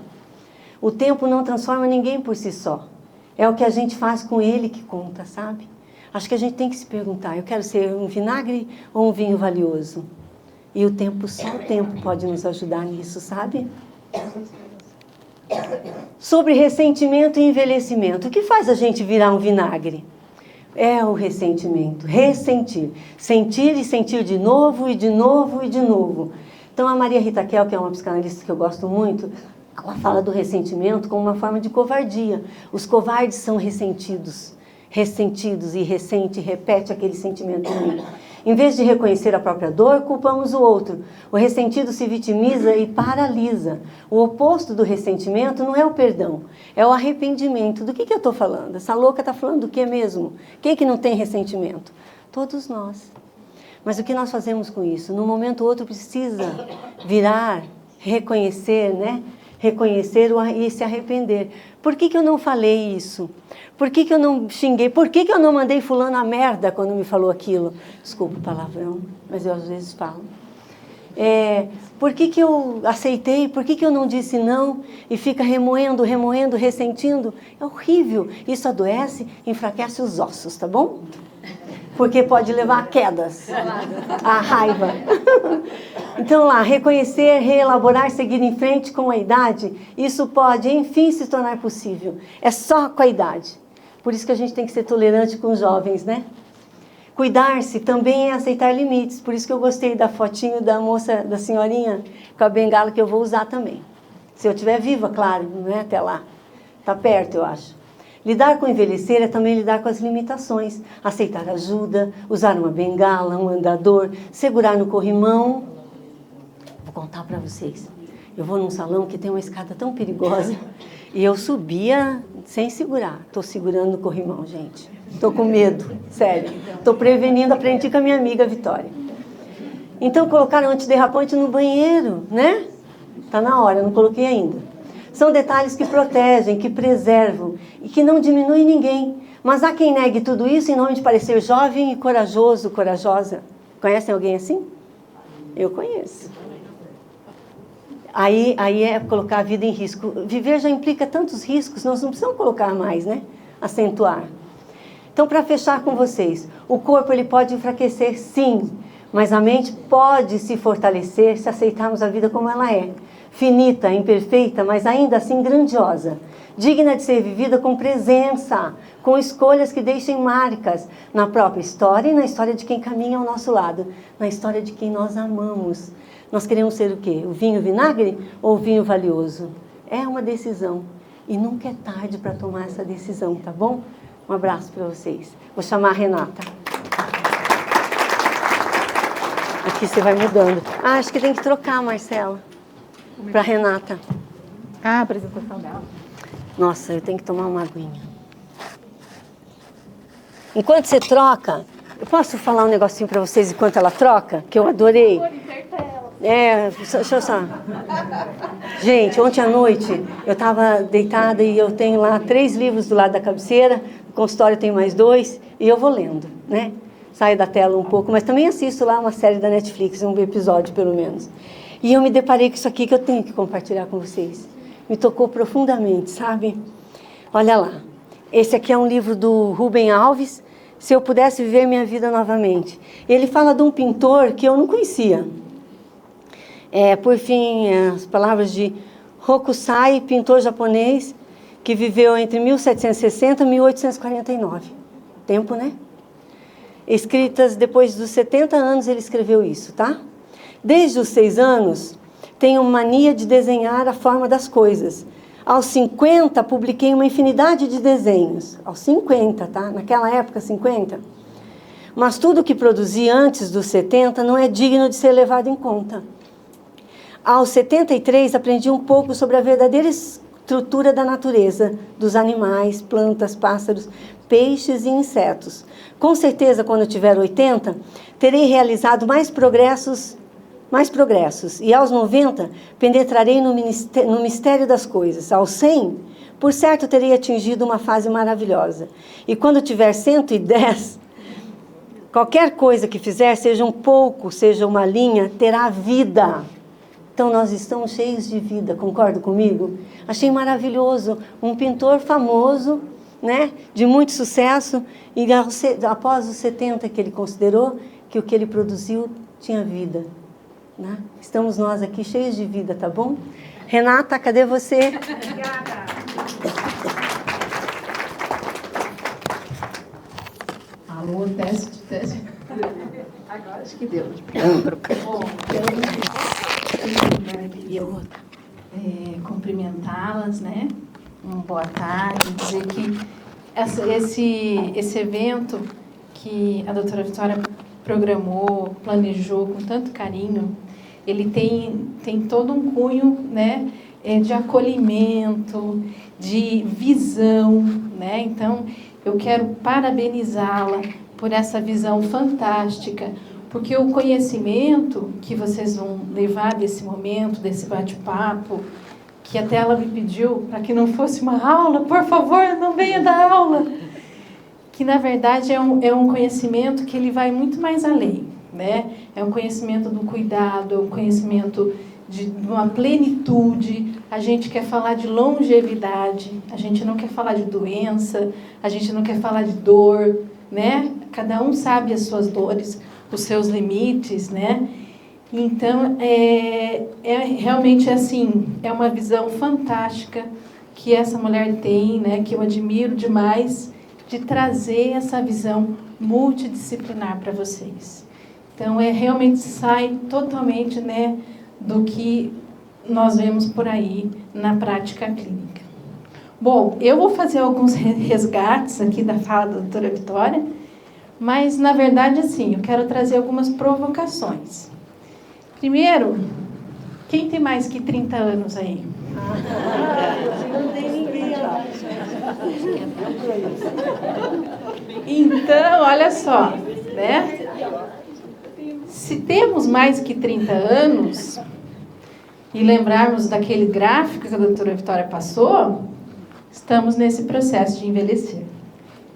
O tempo não transforma ninguém por si só. É o que a gente faz com ele que conta, sabe? Acho que a gente tem que se perguntar, eu quero ser um vinagre ou um vinho valioso? E o tempo, só o tempo pode nos ajudar nisso, sabe? Sobre ressentimento e envelhecimento. O que faz a gente virar um vinagre? É o ressentimento. Ressentir. Sentir e sentir de novo e de novo e de novo. Então a Maria Rita Kell, que é uma psicanalista que eu gosto muito, ela fala do ressentimento como uma forma de covardia. Os covardes são ressentidos. Ressentidos e ressente, repete aquele sentimento em mim. Em vez de reconhecer a própria dor, culpamos o outro. O ressentido se vitimiza e paralisa. O oposto do ressentimento não é o perdão, é o arrependimento. Do que eu estou falando? Essa louca está falando do que mesmo? Quem que não tem ressentimento? Todos nós. Mas o que nós fazemos com isso? Num momento ou outro precisa virar, reconhecer, né? Reconhecer e se arrepender. Por que eu não falei isso? Por que eu não xinguei? Por que eu não mandei fulano a merda quando me falou aquilo? Desculpa o palavrão, mas eu às vezes falo. Por que eu aceitei? Por que eu não disse não? E fica remoendo, ressentindo? É horrível. Isso adoece, enfraquece os ossos, tá bom? Porque pode levar a quedas, a raiva. Então lá, reconhecer, reelaborar, seguir em frente com a idade, isso pode, enfim, se tornar possível. É só com a idade. Por isso que a gente tem que ser tolerante com os jovens, né? Cuidar-se também é aceitar limites. Por isso que eu gostei da fotinho da moça, da senhorinha, com a bengala, que eu vou usar também. Se eu estiver viva, claro, não é até lá. Está perto, eu acho. Lidar com envelhecer é também lidar com as limitações. Aceitar ajuda, usar uma bengala, um andador, segurar no corrimão. Vou contar para vocês. Eu vou num salão que tem uma escada tão perigosa e eu subia sem segurar. Estou segurando no corrimão, gente. Estou com medo, sério. Estou prevenindo, aprendi com a minha amiga Vitória. Então, colocar um antiderrapante no banheiro, né? Está na hora, não coloquei ainda. São detalhes que protegem, que preservam e que não diminuem ninguém. Mas há quem negue tudo isso em nome de parecer jovem e corajoso, corajosa. Conhecem alguém assim? Eu conheço. Aí é colocar a vida em risco. Viver já implica tantos riscos, nós não precisamos colocar mais, né? Acentuar. Então, para fechar com vocês, o corpo ele pode enfraquecer, sim, mas a mente pode se fortalecer se aceitarmos a vida como ela é. Finita, imperfeita, mas ainda assim grandiosa. Digna de ser vivida com presença, com escolhas que deixem marcas na própria história e na história de quem caminha ao nosso lado, na história de quem nós amamos. Nós queremos ser o quê? O vinho vinagre ou o vinho valioso? É uma decisão. E nunca é tarde para tomar essa decisão, tá bom? Um abraço para vocês. Vou chamar a Renata. Aqui você vai mudando. Ah, acho que tem que trocar, Marcela. Para a Renata. Ah, a apresentação dela. Nossa, eu tenho que tomar uma aguinha. Enquanto você troca, eu posso falar um negocinho para vocês enquanto ela troca? Que eu adorei. Deixa eu só. Gente, ontem à noite eu estava deitada e eu tenho lá 3 livros do lado da cabeceira. No consultório tem mais 2 e eu vou lendo, né? Saio da tela um pouco, mas também assisto lá uma série da Netflix, um episódio pelo menos. E eu me deparei com isso aqui que eu tenho que compartilhar com vocês. Me tocou profundamente, sabe? Olha lá. Esse aqui é um livro do Rubem Alves, Se Eu Pudesse Viver Minha Vida Novamente. Ele fala de um pintor que eu não conhecia. Por fim, as palavras de Hokusai, pintor japonês, que viveu entre 1760 e 1849. Tempo, né? Escritas depois dos 70 anos, ele escreveu isso, tá? Desde os 6 anos, tenho mania de desenhar a forma das coisas. Aos 50, publiquei uma infinidade de desenhos. Aos 50, tá? Naquela época, 50. Mas tudo que produzi antes dos 70 não é digno de ser levado em conta. Aos 73, aprendi um pouco sobre a verdadeira estrutura da natureza, dos animais, plantas, pássaros, peixes e insetos. Com certeza, quando eu tiver 80, terei realizado mais progressos. E aos 90, penetrarei no mistério das coisas. Aos 100, por certo, terei atingido uma fase maravilhosa. E quando tiver 110, qualquer coisa que fizer, seja um pouco, seja uma linha, terá vida. Então, nós estamos cheios de vida, concorda comigo? Achei maravilhoso. Um pintor famoso, né, de muito sucesso, e após os 70 que ele considerou que o que ele produziu tinha vida. Né? Estamos nós aqui cheios de vida, tá bom? Renata, cadê você? Obrigada. Alô, teste. Agora acho que deu. Bom, eu queria cumprimentá-las, né? Boa tarde, dizer que esse evento que a doutora Vitória programou, planejou com tanto carinho, ele tem todo um cunho, né, de acolhimento, de visão, né? Então, eu quero parabenizá-la por essa visão fantástica, porque o conhecimento que vocês vão levar desse momento, desse bate-papo, que até ela me pediu para que não fosse uma aula, por favor, não venha dar aula, que na verdade é um conhecimento que ele vai muito mais além, né? É um conhecimento do cuidado, é um conhecimento de uma plenitude. A gente quer falar de longevidade, a gente não quer falar de doença, a gente não quer falar de dor, né? Cada um sabe as suas dores, os seus limites, né? Então, realmente assim, é uma visão fantástica que essa mulher tem, né, que eu admiro demais, de trazer essa visão multidisciplinar para vocês. Então, realmente sai totalmente, né, do que nós vemos por aí na prática clínica. Bom, eu vou fazer alguns resgates aqui da fala da doutora Vitória, mas, na verdade, assim, eu quero trazer algumas provocações. Primeiro, quem tem mais que 30 anos aí? Não tem ninguém. Então, olha só, né? Se temos mais que 30 anos, e lembrarmos daquele gráfico que a doutora Vitória passou, estamos nesse processo de envelhecer.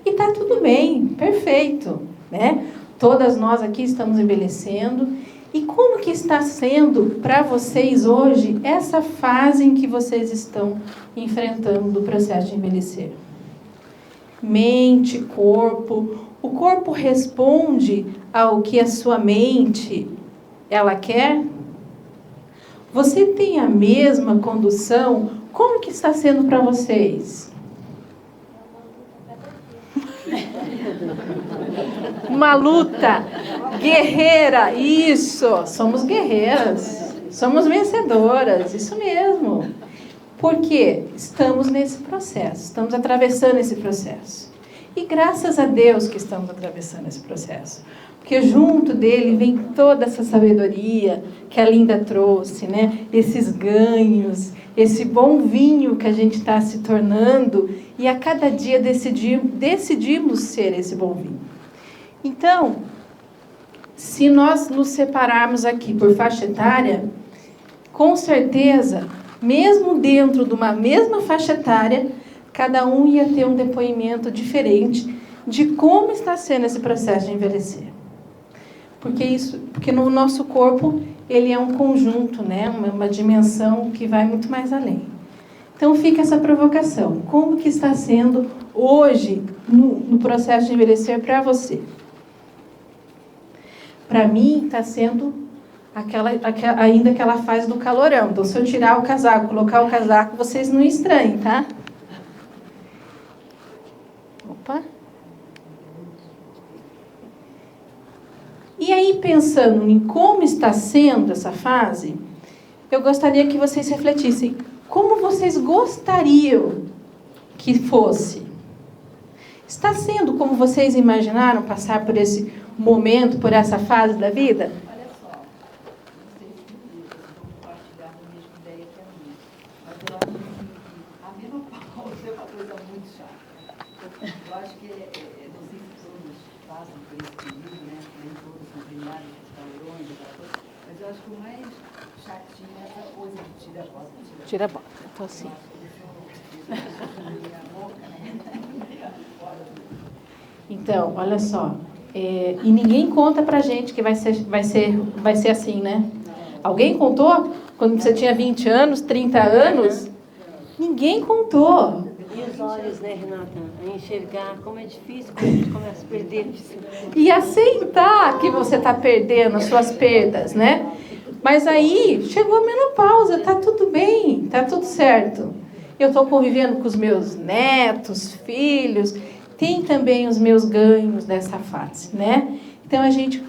E está tudo bem, perfeito, né? Todas nós aqui estamos envelhecendo. E como que está sendo para vocês hoje essa fase em que vocês estão enfrentando do processo de envelhecer? Mente, corpo. O corpo responde ao que a sua mente ela quer? Você tem a mesma condução? Como que está sendo para vocês? Uma luta guerreira, isso, somos guerreiras, somos vencedoras, isso mesmo. Porque estamos nesse processo, estamos atravessando esse processo. E graças a Deus que estamos atravessando esse processo. Porque junto dele vem toda essa sabedoria que a Linda trouxe, né? Esses ganhos, esse bom vinho que a gente está se tornando. E a cada dia decidimos ser esse bom vinho. Então, se nós nos separarmos aqui por faixa etária, com certeza, mesmo dentro de uma mesma faixa etária, cada um ia ter um depoimento diferente de como está sendo esse processo de envelhecer. Porque no nosso corpo, ele é um conjunto, né? Uma dimensão que vai muito mais além. Então, fica essa provocação. Como que está sendo hoje, no processo de envelhecer para você? Para mim, está sendo ainda aquela fase do calorão. Então, se eu tirar o casaco, colocar o casaco, vocês não estranhem, tá? Opa! E aí, pensando em como está sendo essa fase, eu gostaria que vocês refletissem. Como vocês gostariam que fosse? Está sendo como vocês imaginaram passar por esse momento, por essa fase da vida? Olha só, não sei se vocês vão compartilhar a mesma ideia que a minha, mas eu acho que a menopausa é uma coisa muito chata. Eu acho que, não sei se todos passam por esse período, né? Nem todos são premiados de calorões, mas eu acho que o mais chatinho é essa coisa de tira a bota. Tira a bota, estou assim. Então, olha só. E ninguém conta pra gente que vai ser assim, né? Alguém contou? Quando você tinha 20 anos, 30 anos? Ninguém contou. E os olhos, né, Renata? A enxergar como é difícil quando a gente começa a perder. E aceitar que você está perdendo as suas perdas, né? Mas aí, chegou a menopausa, tá tudo bem, tá tudo certo. Eu estou convivendo com os meus netos, filhos, tem também os meus ganhos nessa fase, né? Então, a gente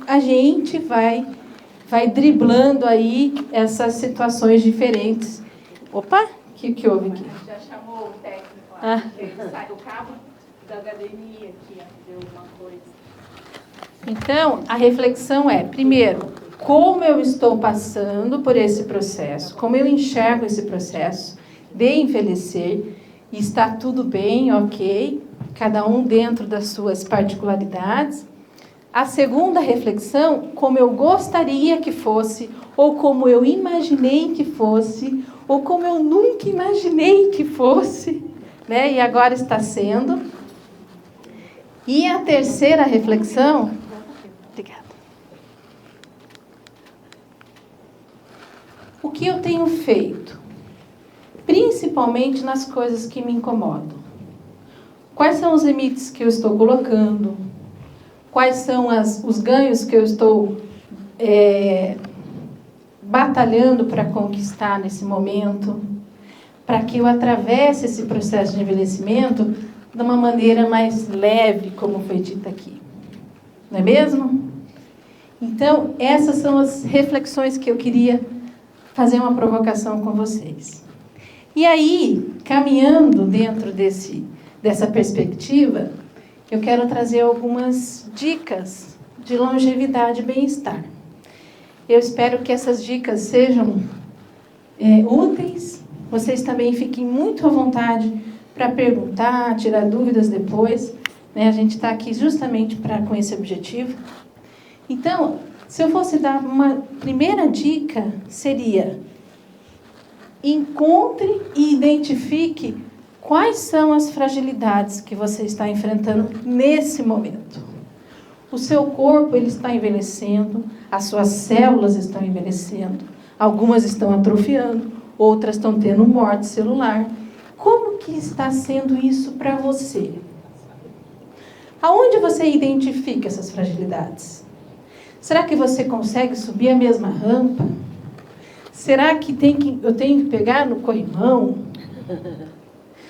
vai driblando aí essas situações diferentes. Opa, o que houve aqui? Já chamou o técnico lá, que sai o cabo da HDMI aqui, deu uma coisa. Então, a reflexão é, primeiro, como eu estou passando por esse processo, como eu enxergo esse processo de envelhecer, e está tudo bem, ok, cada um dentro das suas particularidades. A segunda reflexão, como eu gostaria que fosse, ou como eu imaginei que fosse, ou como eu nunca imaginei que fosse, né? E agora está sendo. E a terceira reflexão... Obrigada. O que eu tenho feito? Principalmente nas coisas que me incomodam. Quais são os limites que eu estou colocando? Quais são os ganhos que eu estou batalhando para conquistar nesse momento, para que eu atravesse esse processo de envelhecimento de uma maneira mais leve, como foi dito aqui. Não é mesmo? Então, essas são as reflexões que eu queria fazer uma provocação com vocês. E aí, caminhando dentro dessa perspectiva, eu quero trazer algumas dicas de longevidade e bem-estar. Eu espero que essas dicas sejam úteis. Vocês também fiquem muito à vontade para perguntar, tirar dúvidas depois. Né? A gente está aqui justamente com esse objetivo. Então, se eu fosse dar uma primeira dica, seria: encontre e identifique quais são as fragilidades que você está enfrentando nesse momento. O seu corpo ele está envelhecendo, as suas células estão envelhecendo, algumas estão atrofiando, outras estão tendo morte celular. Como que está sendo isso para você? Aonde você identifica essas fragilidades? Será que você consegue subir a mesma rampa? Será que eu tenho que pegar no corrimão?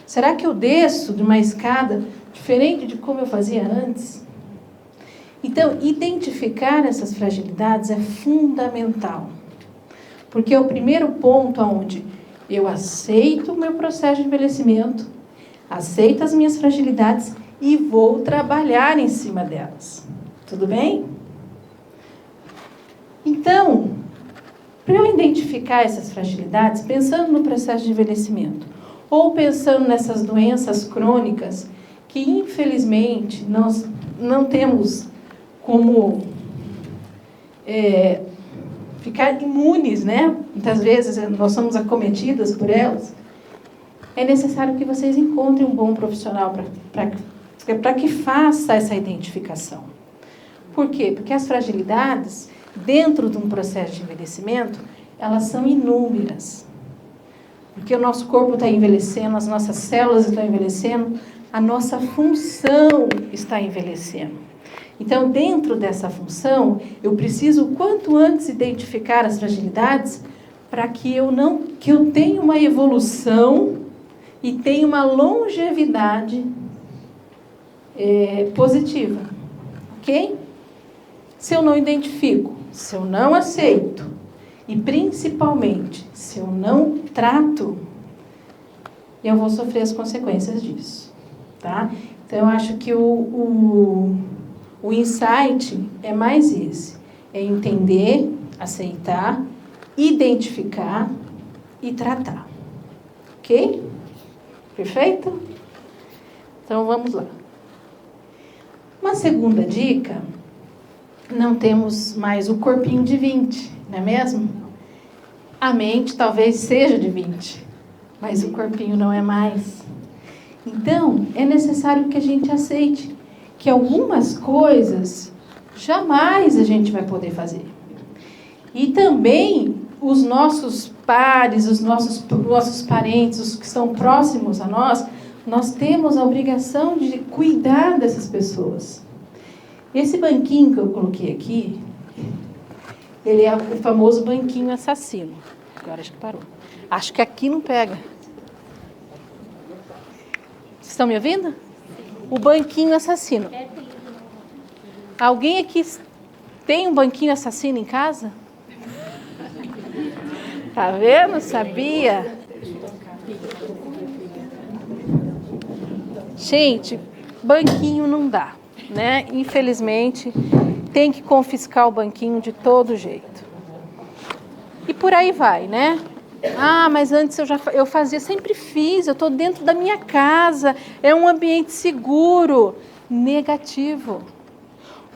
Será que eu desço de uma escada diferente de como eu fazia antes? Então, identificar essas fragilidades é fundamental. Porque é o primeiro ponto onde eu aceito o meu processo de envelhecimento, aceito as minhas fragilidades e vou trabalhar em cima delas. Tudo bem? Então, para eu identificar essas fragilidades, pensando no processo de envelhecimento, ou pensando nessas doenças crônicas, que infelizmente nós não temos como ficar imunes, né? Muitas vezes nós somos acometidas por elas. É necessário que vocês encontrem um bom profissional para que faça essa identificação. Por quê? Porque as fragilidades, dentro de um processo de envelhecimento, elas são inúmeras. Porque o nosso corpo está envelhecendo, as nossas células estão envelhecendo, a nossa função está envelhecendo. Então, dentro dessa função, eu preciso, o quanto antes, identificar as fragilidades para que eu tenha uma evolução e tenha uma longevidade positiva. Ok? Se eu não identifico, se eu não aceito e, principalmente, se eu não trato, eu vou sofrer as consequências disso. Tá? Então, eu acho que o insight é mais esse. É entender, aceitar, identificar e tratar. Ok? Perfeito? Então, vamos lá. Uma segunda dica, não temos mais o corpinho de 20, não é mesmo? A mente talvez seja de 20, mas o corpinho não é mais. Então, é necessário que a gente aceite que algumas coisas jamais a gente vai poder fazer. E também os nossos pares, os nossos parentes, os que estão próximos a nós temos a obrigação de cuidar dessas pessoas. Esse banquinho que eu coloquei aqui, ele é o famoso banquinho assassino. Agora acho que parou. Acho que aqui não pega. Vocês estão me ouvindo? O banquinho assassino. Alguém aqui tem um banquinho assassino em casa? Tá vendo? Sabia? Gente, banquinho não dá, né? Infelizmente, tem que confiscar o banquinho de todo jeito. E por aí vai, né? Ah, mas antes eu fazia, sempre fiz, eu estou dentro da minha casa, é um ambiente seguro. Negativo.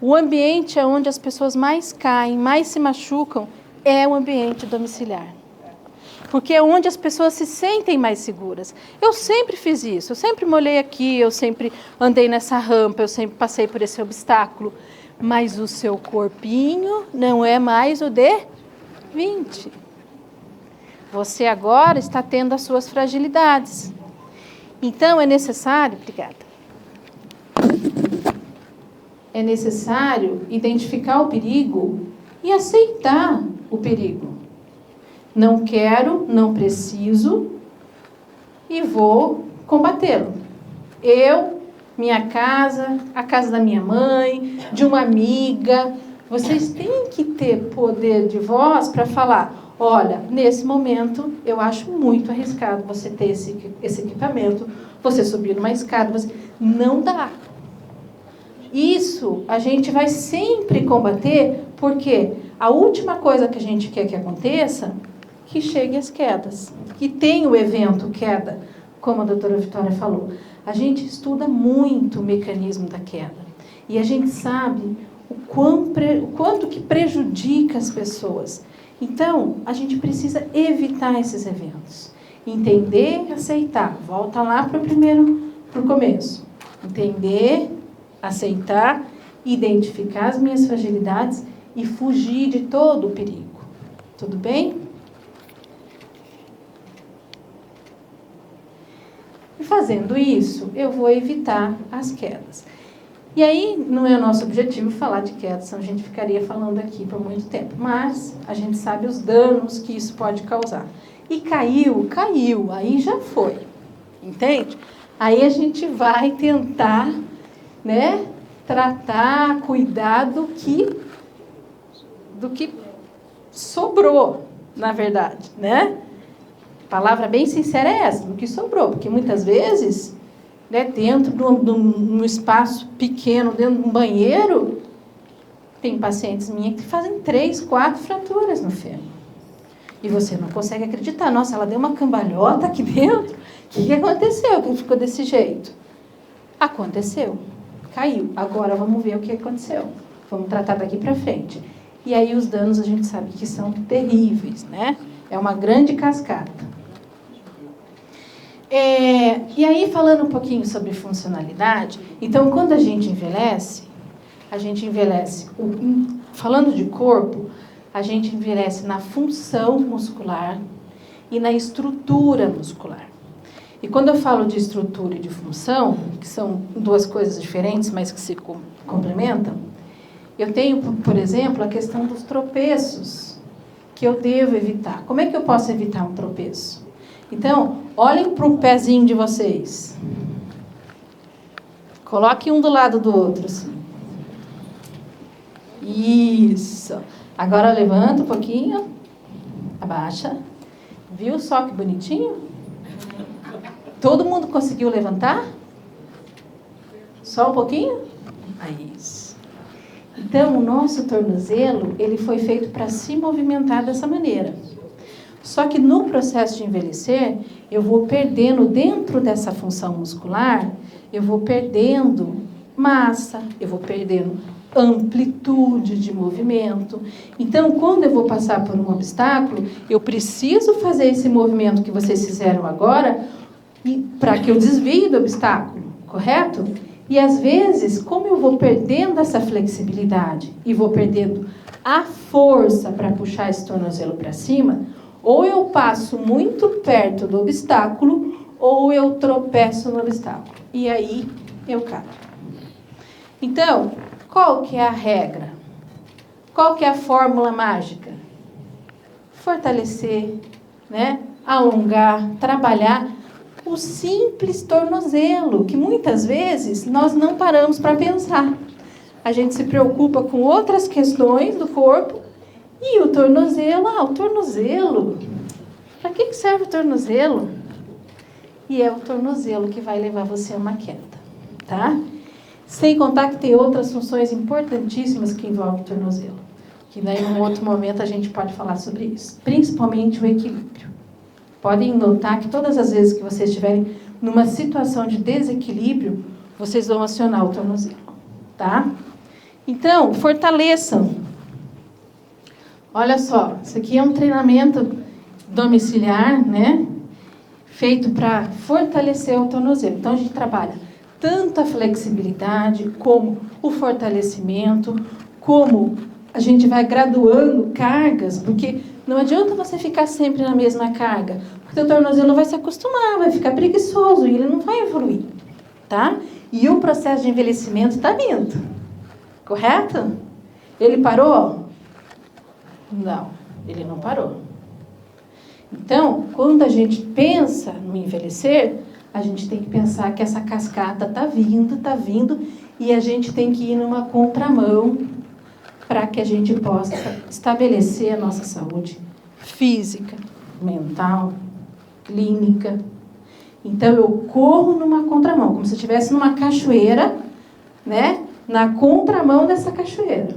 O ambiente onde as pessoas mais caem, mais se machucam, é o ambiente domiciliar. Porque é onde as pessoas se sentem mais seguras. Eu sempre fiz isso, eu sempre molhei aqui, eu sempre andei nessa rampa, eu sempre passei por esse obstáculo. Mas o seu corpinho não é mais o de 20. Você agora está tendo as suas fragilidades. Então, é necessário... Obrigada. É necessário identificar o perigo e aceitar o perigo. Não quero, não preciso e vou combatê-lo. Eu, minha casa, a casa da minha mãe, de uma amiga. Vocês têm que ter poder de voz para falar, olha, nesse momento eu acho muito arriscado você ter esse equipamento, você subir numa escada, não dá. Isso a gente vai sempre combater, porque a última coisa que a gente quer que aconteça, que chegue às quedas, que tenha o evento queda, como a doutora Vitória falou. A gente estuda muito o mecanismo da queda e a gente sabe o quanto que prejudica as pessoas. Então, a gente precisa evitar esses eventos. Entender e aceitar. Volta lá para o começo. Entender, aceitar, identificar as minhas fragilidades e fugir de todo o perigo. Tudo bem? E fazendo isso, eu vou evitar as quedas. E aí, não é o nosso objetivo falar de quedas, senão a gente ficaria falando aqui por muito tempo. Mas a gente sabe os danos que isso pode causar. E caiu, aí já foi. Entende? Aí a gente vai tentar, né, tratar, cuidar do que sobrou, na verdade, né? A palavra bem sincera é essa, do que sobrou. Porque muitas vezes, né, dentro de um espaço pequeno, dentro de um banheiro, tem pacientes minhas que fazem 3, 4 fraturas no fêmur. E você não consegue acreditar. Nossa, ela deu uma cambalhota aqui dentro. O que aconteceu que ficou desse jeito? Aconteceu. Caiu. Agora vamos ver o que aconteceu. Vamos tratar daqui para frente. E aí os danos a gente sabe que são terríveis, né? É uma grande cascata. E aí, falando um pouquinho sobre funcionalidade, então, quando a gente envelhece, falando de corpo, a gente envelhece na função muscular e na estrutura muscular. E quando eu falo de estrutura e de função, que são duas coisas diferentes, mas que se complementam, eu tenho, por exemplo, a questão dos tropeços, que eu devo evitar. Como é que eu posso evitar um tropeço? Então, olhem para o pezinho de vocês. Coloque um do lado do outro, assim. Isso. Agora levanta um pouquinho. Abaixa. Viu só que bonitinho? Todo mundo conseguiu levantar? Só um pouquinho? Isso. Então, o nosso tornozelo, ele foi feito para se movimentar dessa maneira. Só que no processo de envelhecer, eu vou perdendo dentro dessa função muscular, eu vou perdendo massa, eu vou perdendo amplitude de movimento. Então, quando eu vou passar por um obstáculo, eu preciso fazer esse movimento que vocês fizeram agora para que eu desvie do obstáculo, correto? E às vezes, como eu vou perdendo essa flexibilidade e vou perdendo a força para puxar esse tornozelo para cima, ou eu passo muito perto do obstáculo, ou eu tropeço no obstáculo. E aí, eu caio. Então, qual que é a regra? Qual que é a fórmula mágica? Fortalecer, né? Alongar, trabalhar o simples tornozelo, que muitas vezes nós não paramos para pensar. A gente se preocupa com outras questões do corpo. E o tornozelo? O tornozelo. Para que serve o tornozelo? E é o tornozelo que vai levar você a uma queda, tá? Sem contar que tem outras funções importantíssimas que envolvem o tornozelo. Que daí, em um outro momento, a gente pode falar sobre isso. Principalmente o equilíbrio. Podem notar que todas as vezes que vocês estiverem numa situação de desequilíbrio, vocês vão acionar o tornozelo, tá? Então, fortaleçam. Olha só, isso aqui é um treinamento domiciliar, né? Feito para fortalecer o tornozelo. Então, a gente trabalha tanto a flexibilidade, como o fortalecimento, como a gente vai graduando cargas, porque não adianta você ficar sempre na mesma carga, porque o tornozelo vai se acostumar, vai ficar preguiçoso e ele não vai evoluir, tá? E o processo de envelhecimento está vindo, correto? Ele parou? Não, ele não parou. Então, quando a gente pensa no envelhecer, a gente tem que pensar que essa cascata está vindo, e a gente tem que ir numa contramão para que a gente possa estabelecer a nossa saúde física, mental, clínica. Então, eu corro numa contramão, como se eu estivesse numa cachoeira, né? Na contramão dessa cachoeira.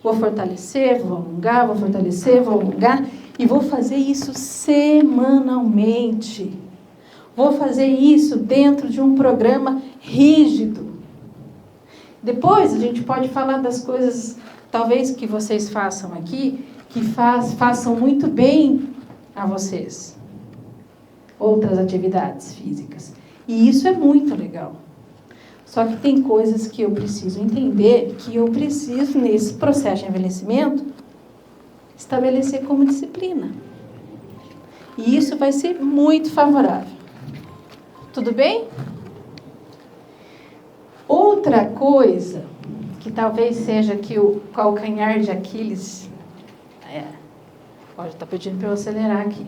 Vou fortalecer, vou alongar, vou fortalecer, vou alongar, e vou fazer isso semanalmente. Vou fazer isso dentro de um programa rígido. Depois a gente pode falar das coisas, talvez, que vocês façam aqui, que façam muito bem a vocês. Outras atividades físicas. E isso é muito legal. Só que tem coisas que eu preciso entender, que eu preciso, nesse processo de envelhecimento, estabelecer como disciplina. E isso vai ser muito favorável. Tudo bem? Outra coisa, que talvez seja que o calcanhar de Aquiles... Pode estar pedindo para eu acelerar aqui.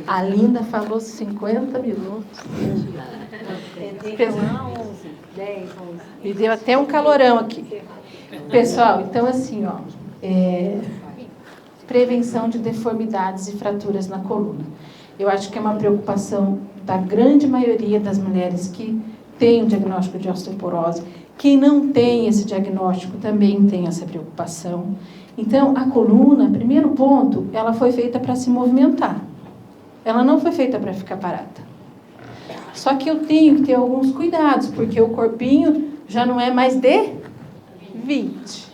A Linda falou 50 minutos. Me deu até um calorão aqui. Pessoal, então assim, ó, prevenção de deformidades e fraturas na coluna. Eu acho que é uma preocupação da grande maioria das mulheres que têm o diagnóstico de osteoporose. Quem não tem esse diagnóstico também tem essa preocupação. Então, a coluna, primeiro ponto, ela foi feita para se movimentar. Ela não foi feita para ficar parada. Só que eu tenho que ter alguns cuidados, porque o corpinho já não é mais de 20.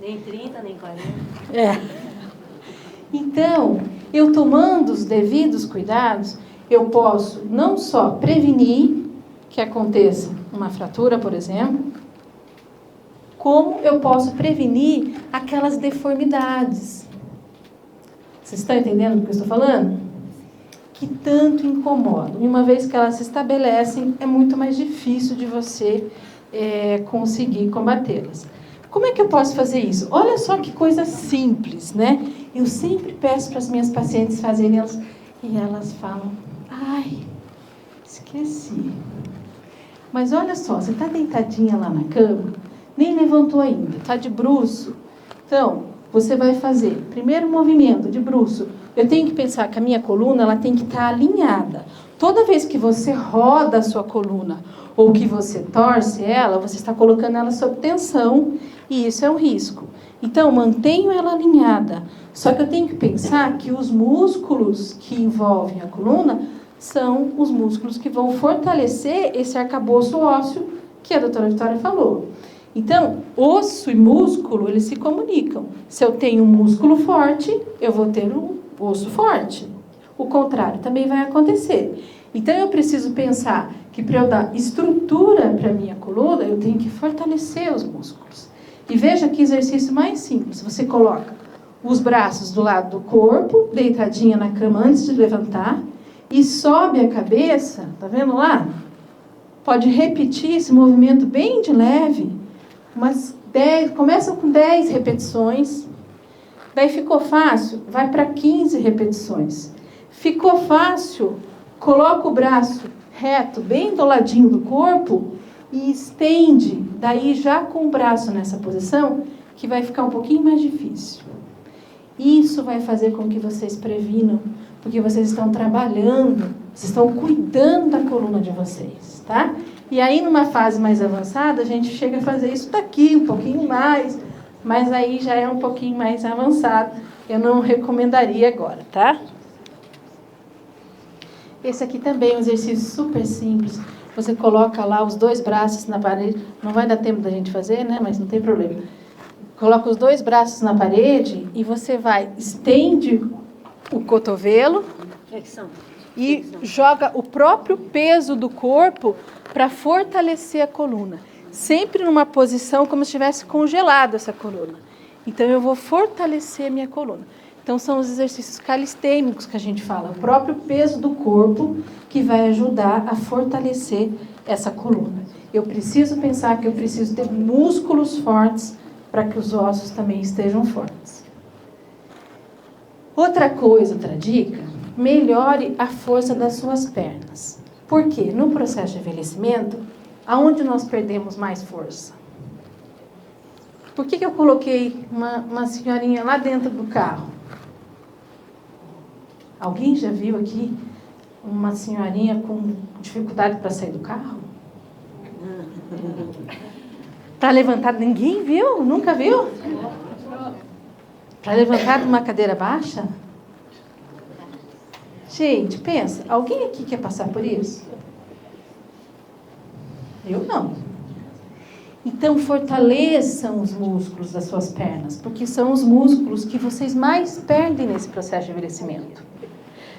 Nem 30, nem 40. Então, eu tomando os devidos cuidados, eu posso não só prevenir que aconteça uma fratura, por exemplo, como eu posso prevenir aquelas deformidades. Vocês estão entendendo o que eu estou falando? Que tanto incomodam. E uma vez que elas se estabelecem, é muito mais difícil de você conseguir combatê-las. Como é que eu posso fazer isso? Olha só que coisa simples, né? Eu sempre peço para as minhas pacientes fazerem elas, e elas falam, ai, esqueci. Mas olha só, você está deitadinha lá na cama, nem levantou ainda, está de bruço. Então, você vai fazer, primeiro movimento de bruço. Eu tenho que pensar que a minha coluna ela tem que estar alinhada. Toda vez que você roda a sua coluna ou que você torce ela, você está colocando ela sob tensão e isso é um risco. Então, mantenho ela alinhada. Só que eu tenho que pensar que os músculos que envolvem a coluna são os músculos que vão fortalecer esse arcabouço ósseo que a doutora Vitória falou. Então, osso e músculo, eles se comunicam. Se eu tenho um músculo forte, eu vou ter um osso forte. O contrário também vai acontecer. Então, eu preciso pensar que para eu dar estrutura para a minha coluna, eu tenho que fortalecer os músculos. E veja que exercício mais simples. Você coloca os braços do lado do corpo, deitadinha na cama antes de levantar, e sobe a cabeça, tá vendo lá? Pode repetir esse movimento bem de leve, começa com 10 repetições, daí ficou fácil, vai para 15 repetições. Ficou fácil, coloca o braço reto, bem do ladinho do corpo, e estende, daí já com o braço nessa posição, que vai ficar um pouquinho mais difícil. Isso vai fazer com que vocês previnam, porque vocês estão trabalhando, vocês estão cuidando da coluna de vocês, tá? E aí, numa fase mais avançada, a gente chega a fazer isso daqui, um pouquinho mais, mas aí já é um pouquinho mais avançado. Eu não recomendaria agora, tá? Esse aqui também é um exercício super simples. Você coloca lá os 2 braços na parede. Não vai dar tempo da gente fazer, né? Mas não tem problema. Coloca os 2 braços na parede e você estende o cotovelo e joga o próprio peso do corpo para fortalecer a coluna. Sempre numa posição como se estivesse congelado essa coluna. Então, eu vou fortalecer a minha coluna. Então, são os exercícios calistênicos que a gente fala. O próprio peso do corpo que vai ajudar a fortalecer essa coluna. Eu preciso pensar que eu preciso ter músculos fortes para que os ossos também estejam fortes. Outra coisa, outra dica, melhore a força das suas pernas. Por quê? No processo de envelhecimento, aonde nós perdemos mais força? Por que eu coloquei uma senhorinha lá dentro do carro? Alguém já viu aqui uma senhorinha com dificuldade para sair do carro? Para levantar, ninguém viu? Nunca viu? Para levantar de uma cadeira baixa? Gente, pensa, alguém aqui quer passar por isso? Eu não. Então, fortaleçam os músculos das suas pernas, porque são os músculos que vocês mais perdem nesse processo de envelhecimento.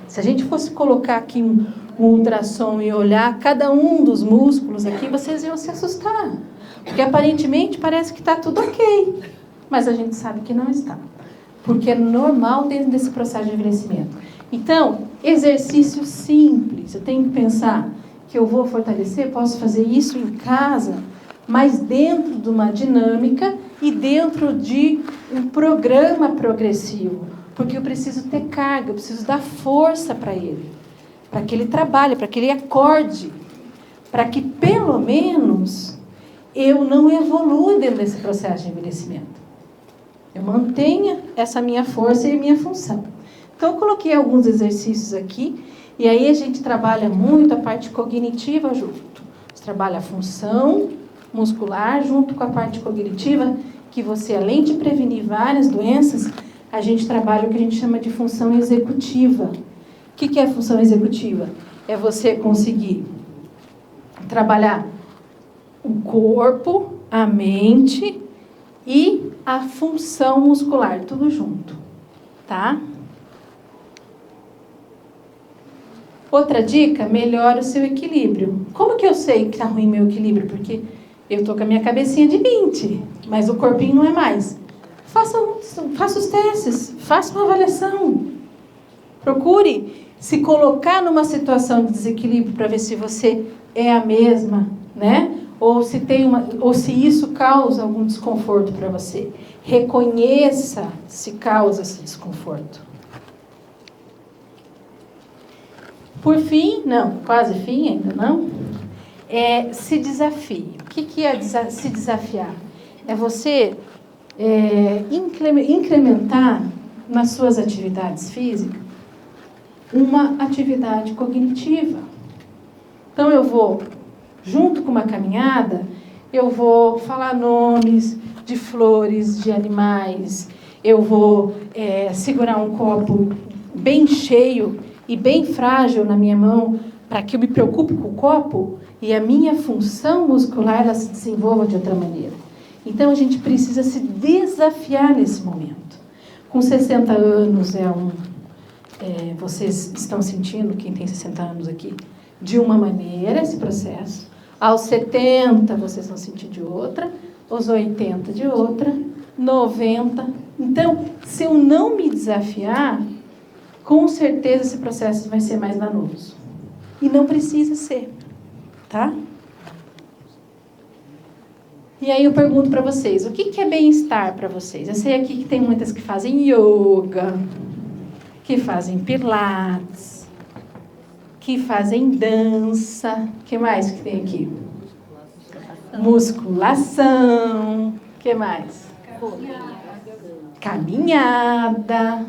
Se a gente fosse colocar aqui um ultrassom e olhar cada um dos músculos aqui, vocês iam se assustar. Porque aparentemente parece que está tudo ok, mas a gente sabe que não está. Porque é normal dentro desse processo de envelhecimento. Então, exercício simples. Eu tenho que pensar que eu vou fortalecer, posso fazer isso em casa, mas dentro de uma dinâmica e dentro de um programa progressivo. Porque eu preciso ter carga, eu preciso dar força para ele. Para que ele trabalhe, para que ele acorde. Para que, pelo menos, eu não evolua dentro desse processo de envelhecimento. Eu mantenha essa minha força e a minha função. Então, eu coloquei alguns exercícios aqui, e aí a gente trabalha muito a parte cognitiva junto. Você trabalha a função muscular junto com a parte cognitiva, que você, além de prevenir várias doenças, a gente trabalha o que a gente chama de função executiva. O que é a função executiva? É você conseguir trabalhar o corpo, a mente e a função muscular, tudo junto, tá? Outra dica, melhora o seu equilíbrio. Como que eu sei que está ruim meu equilíbrio? Porque eu estou com a minha cabecinha de 20, mas o corpinho não é mais. Faça os testes, faça uma avaliação. Procure se colocar numa situação de desequilíbrio para ver se você é a mesma, né? Ou se isso causa algum desconforto para você. Reconheça se causa esse desconforto. Por fim, não, quase fim, ainda não, se desafie. O que é se desafiar? É você incrementar nas suas atividades físicas uma atividade cognitiva. Então, eu vou, junto com uma caminhada, eu vou falar nomes de flores, de animais, eu vou segurar um copo bem cheio e bem frágil na minha mão, para que eu me preocupe com o copo e a minha função muscular ela se desenvolva de outra maneira. Então, a gente precisa se desafiar nesse momento. Com 60 anos, vocês estão sentindo, quem tem 60 anos aqui, de uma maneira esse processo. Aos 70, vocês vão sentir de outra. Aos 80, de outra. 90. Então, se eu não me desafiar, com certeza esse processo vai ser mais danoso. E não precisa ser, tá? E aí eu pergunto para vocês, o que é bem-estar para vocês? Eu sei aqui que tem muitas que fazem yoga, que fazem pilates, que fazem dança. O que mais que tem aqui? Musculação. O que mais? Caminhada.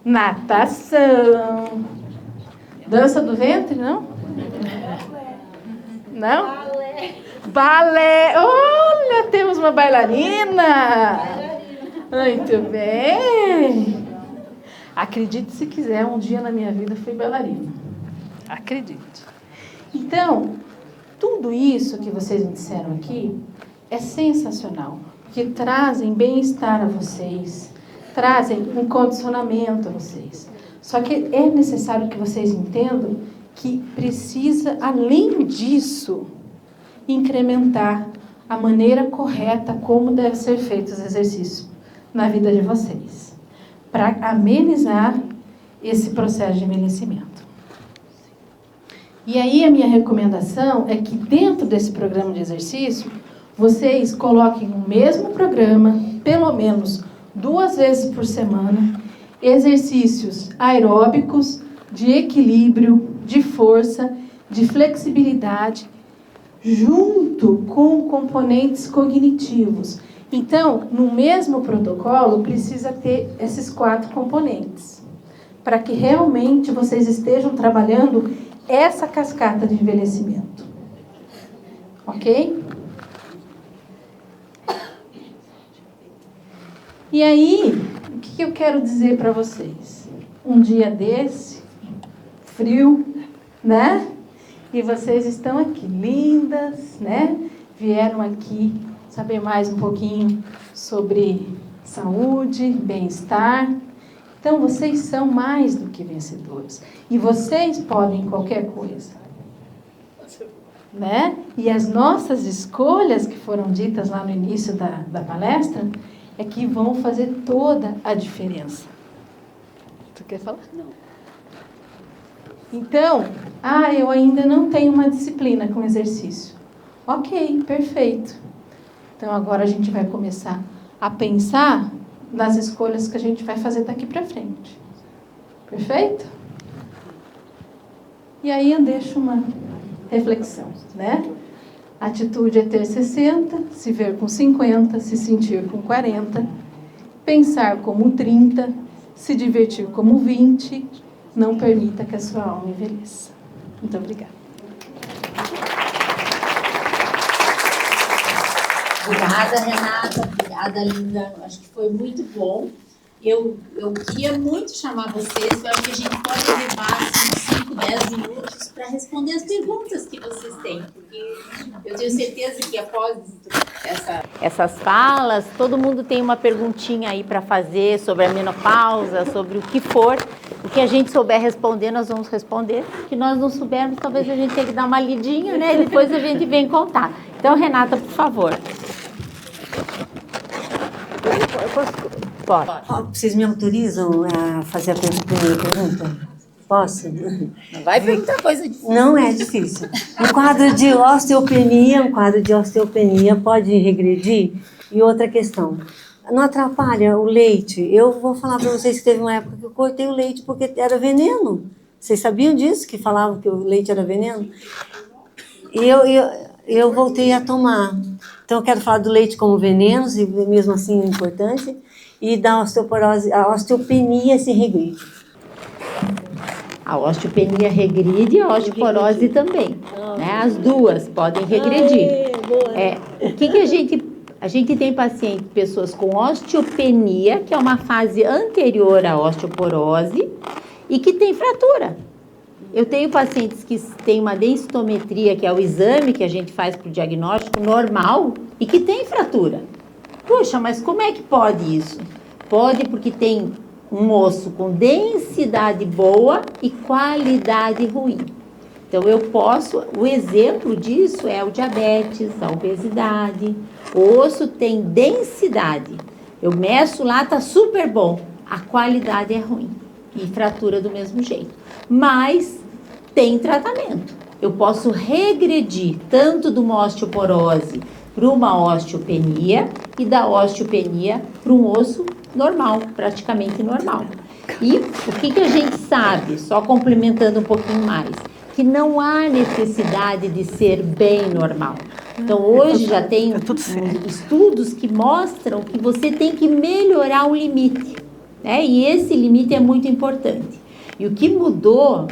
Natação. Dança do ventre, não? Não? Balé. Olha, temos uma bailarina. Muito bem. Acredite se quiser, um dia na minha vida fui bailarina. Acredite. Então, tudo isso que vocês me disseram aqui é sensacional. Porque trazem bem-estar a vocês. Trazem um condicionamento a vocês. Só que é necessário que vocês entendam que precisa, além disso, incrementar a maneira correta como deve ser feito os exercícios na vida de vocês, para amenizar esse processo de envelhecimento. E aí a minha recomendação é que dentro desse programa de exercício, vocês coloquem o mesmo programa, pelo menos 2 vezes por semana, exercícios aeróbicos, de equilíbrio, de força, de flexibilidade, junto com componentes cognitivos. Então, no mesmo protocolo, precisa ter esses 4 componentes, para que realmente vocês estejam trabalhando essa cascata de envelhecimento. Ok? E aí, o que eu quero dizer para vocês? Um dia desse, frio, né? E vocês estão aqui, lindas, né? Vieram aqui saber mais um pouquinho sobre saúde, bem-estar. Então, vocês são mais do que vencedores. E vocês podem qualquer coisa. Né? E as nossas escolhas, que foram ditas lá no início da palestra, é que vão fazer toda a diferença. Tu quer falar? Não. Então, eu ainda não tenho uma disciplina com exercício. Ok, perfeito. Então, agora a gente vai começar a pensar nas escolhas que a gente vai fazer daqui para frente. Perfeito? E aí eu deixo uma reflexão, né? Atitude é ter 60, se ver com 50, se sentir com 40, pensar como 30, se divertir como 20, não permita que a sua alma envelheça. Muito obrigada. Obrigada, Renata. Obrigada, Linda. Acho que foi muito bom. Eu queria muito chamar vocês, eu acho que a gente pode levar assim, 5, 10 minutos para responder as perguntas que vocês têm, porque eu tenho certeza que após essas falas, todo mundo tem uma perguntinha aí para fazer sobre a menopausa, sobre o que for. O que a gente souber responder, nós vamos responder. O que nós não soubermos, talvez a gente tenha que dar uma lidinha, né? E depois a gente vem contar. Então, Renata, por favor. Pode. Vocês me autorizam a fazer a primeira pergunta? Posso? Não vai perguntar coisa difícil. Não é difícil. Um quadro de osteopenia pode regredir? E outra questão, não atrapalha o leite? Eu vou falar para vocês que teve uma época que eu cortei o leite porque era veneno. Vocês sabiam disso? Que falavam que o leite era veneno? E eu voltei a tomar. Então, eu quero falar do leite como veneno, e mesmo assim importante, e da osteoporose, a osteopenia se regride. A osteopenia regride e a osteoporose também. Né? As duas podem regredir. O que a gente tem pessoas com osteopenia, que é uma fase anterior à osteoporose, e que tem fratura. Eu tenho pacientes que têm uma densitometria, que é o exame que a gente faz para o diagnóstico normal, e que tem fratura. Poxa, mas como é que pode isso? Pode porque tem um osso com densidade boa e qualidade ruim. Então, o exemplo disso é o diabetes, a obesidade. O osso tem densidade. Eu meço lá, tá super bom. A qualidade é ruim. E fratura do mesmo jeito. Mas tem tratamento. Eu posso regredir tanto de uma osteoporose para uma osteopenia e da osteopenia para um osso normal, praticamente normal. E o que a gente sabe, só complementando um pouquinho mais, que não há necessidade de ser bem normal. Então, hoje já tem estudos que mostram que você tem que melhorar o limite, né? E esse limite é muito importante. E o que mudou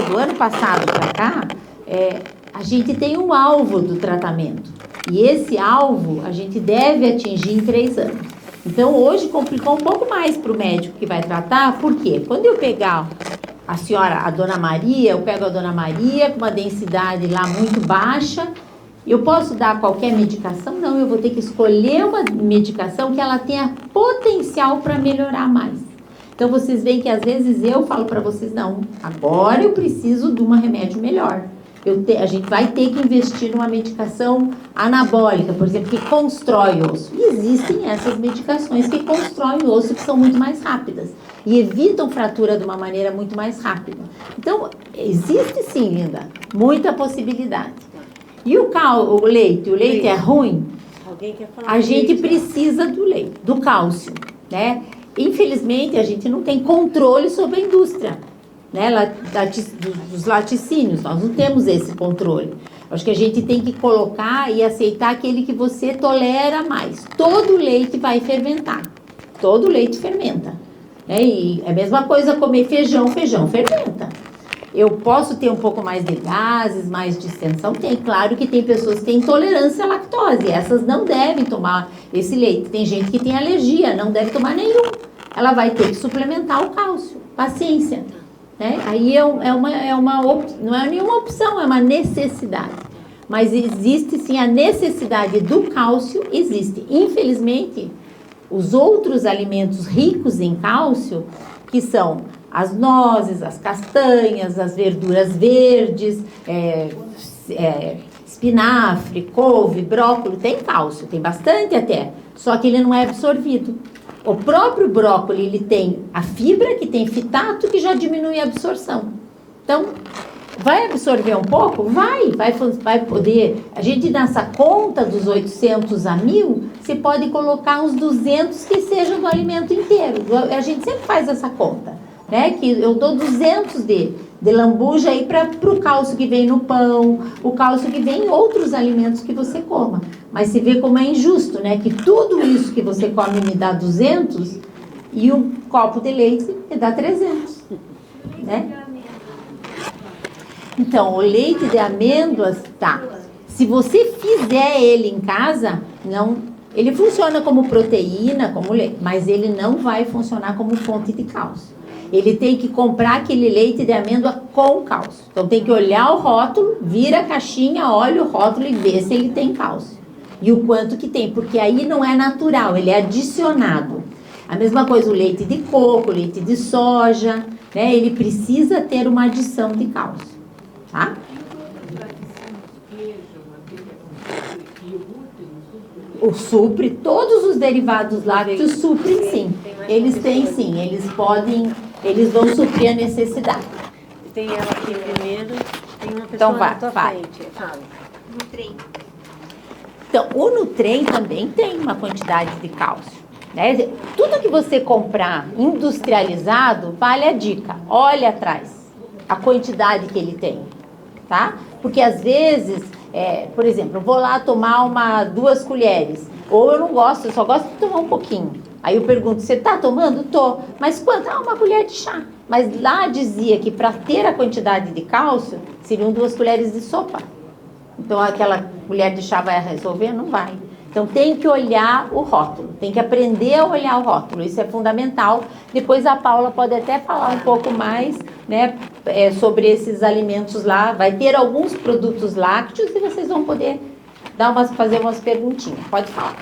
do ano passado para cá, a gente tem um alvo do tratamento. E esse alvo a gente deve atingir em 3 anos. Então, hoje complicou um pouco mais para o médico que vai tratar, por quê? Quando eu pegar a Dona Maria, eu pego a Dona Maria com uma densidade lá muito baixa, eu posso dar qualquer medicação? Não, eu vou ter que escolher uma medicação que ela tenha potencial para melhorar mais. Então, vocês veem que às vezes eu falo para vocês, não, agora eu preciso de um remédio melhor. A gente vai ter que investir numa medicação anabólica, por exemplo, que constrói o osso. E existem essas medicações que constroem o osso, que são muito mais rápidas e evitam fratura de uma maneira muito mais rápida. Então, existe sim, Linda, muita possibilidade. E o leite? O leite é ruim? Alguém quer falar? A gente precisa do leite, do cálcio, né? infelizmente, a gente não tem controle sobre a indústria, né, dos laticínios. Nós não temos esse controle. Acho que a gente tem que colocar e aceitar aquele que você tolera mais. Todo leite vai fermentar. Todo leite fermenta. Né? E é a mesma coisa comer feijão fermenta. Eu posso ter um pouco mais de gases, mais distensão? Tem. Claro que tem pessoas que têm intolerância à lactose. Essas não devem tomar esse leite. Tem gente que tem alergia, não deve tomar nenhum. Ela vai ter que suplementar o cálcio. Paciência. Né? Aí não é nenhuma opção, é uma necessidade. Mas existe sim a necessidade do cálcio, existe. Infelizmente, os outros alimentos ricos em cálcio, que são as nozes, as castanhas, as verduras verdes, espinafre, couve, brócolis, tem cálcio, tem bastante até, só que ele não é absorvido. O próprio brócolis, ele tem a fibra, que tem fitato, que já diminui a absorção. Então, vai absorver um pouco? Vai poder. A gente, nessa conta dos 800 a 1.000, você pode colocar uns 200 que sejam do alimento inteiro. A gente sempre faz essa conta, né? Que eu dou 200 de lambuja aí para o cálcio que vem no pão, o cálcio que vem em outros alimentos que você coma. Mas você vê como é injusto, né? Que tudo isso que você come me dá 200 e um copo de leite me dá 300, né? Então, o leite de amêndoas, tá. Se você fizer ele em casa, ele funciona como proteína, como leite, mas ele não vai funcionar como fonte de cálcio. Ele tem que comprar aquele leite de amêndoa com cálcio. Então, tem que olhar o rótulo, vira a caixinha, olha o rótulo e vê se ele tem cálcio. E o quanto que tem, porque aí não é natural, ele é adicionado. A mesma coisa o leite de coco, o leite de soja, né? Ele precisa ter uma adição de cálcio, tá? O supre, todos os derivados lácteos suprem sim. Eles têm sim, eles vão suprir a necessidade. Tem ela aqui primeiro, tem uma pessoa Então, na tua frente. Fala. Nutrem. Então, o Nutrem também tem uma quantidade de cálcio, né? Tudo que você comprar industrializado, vale a dica. Olha atrás a quantidade que ele tem, tá? Porque às vezes, por exemplo, eu vou lá tomar 2 colheres, ou eu não gosto, eu só gosto de tomar um pouquinho. Aí eu pergunto, você tá tomando? Tô. Mas quanto? 1 colher de chá. Mas lá dizia que para ter a quantidade de cálcio, seriam 2 colheres de sopa. Então, aquela colher de chá vai resolver? Não vai. Então, tem que olhar o rótulo. Tem que aprender a olhar o rótulo. Isso é fundamental. Depois, a Paula pode até falar um pouco mais, né, sobre esses alimentos lá. Vai ter alguns produtos lácteos e vocês vão poder fazer umas perguntinhas. Pode falar.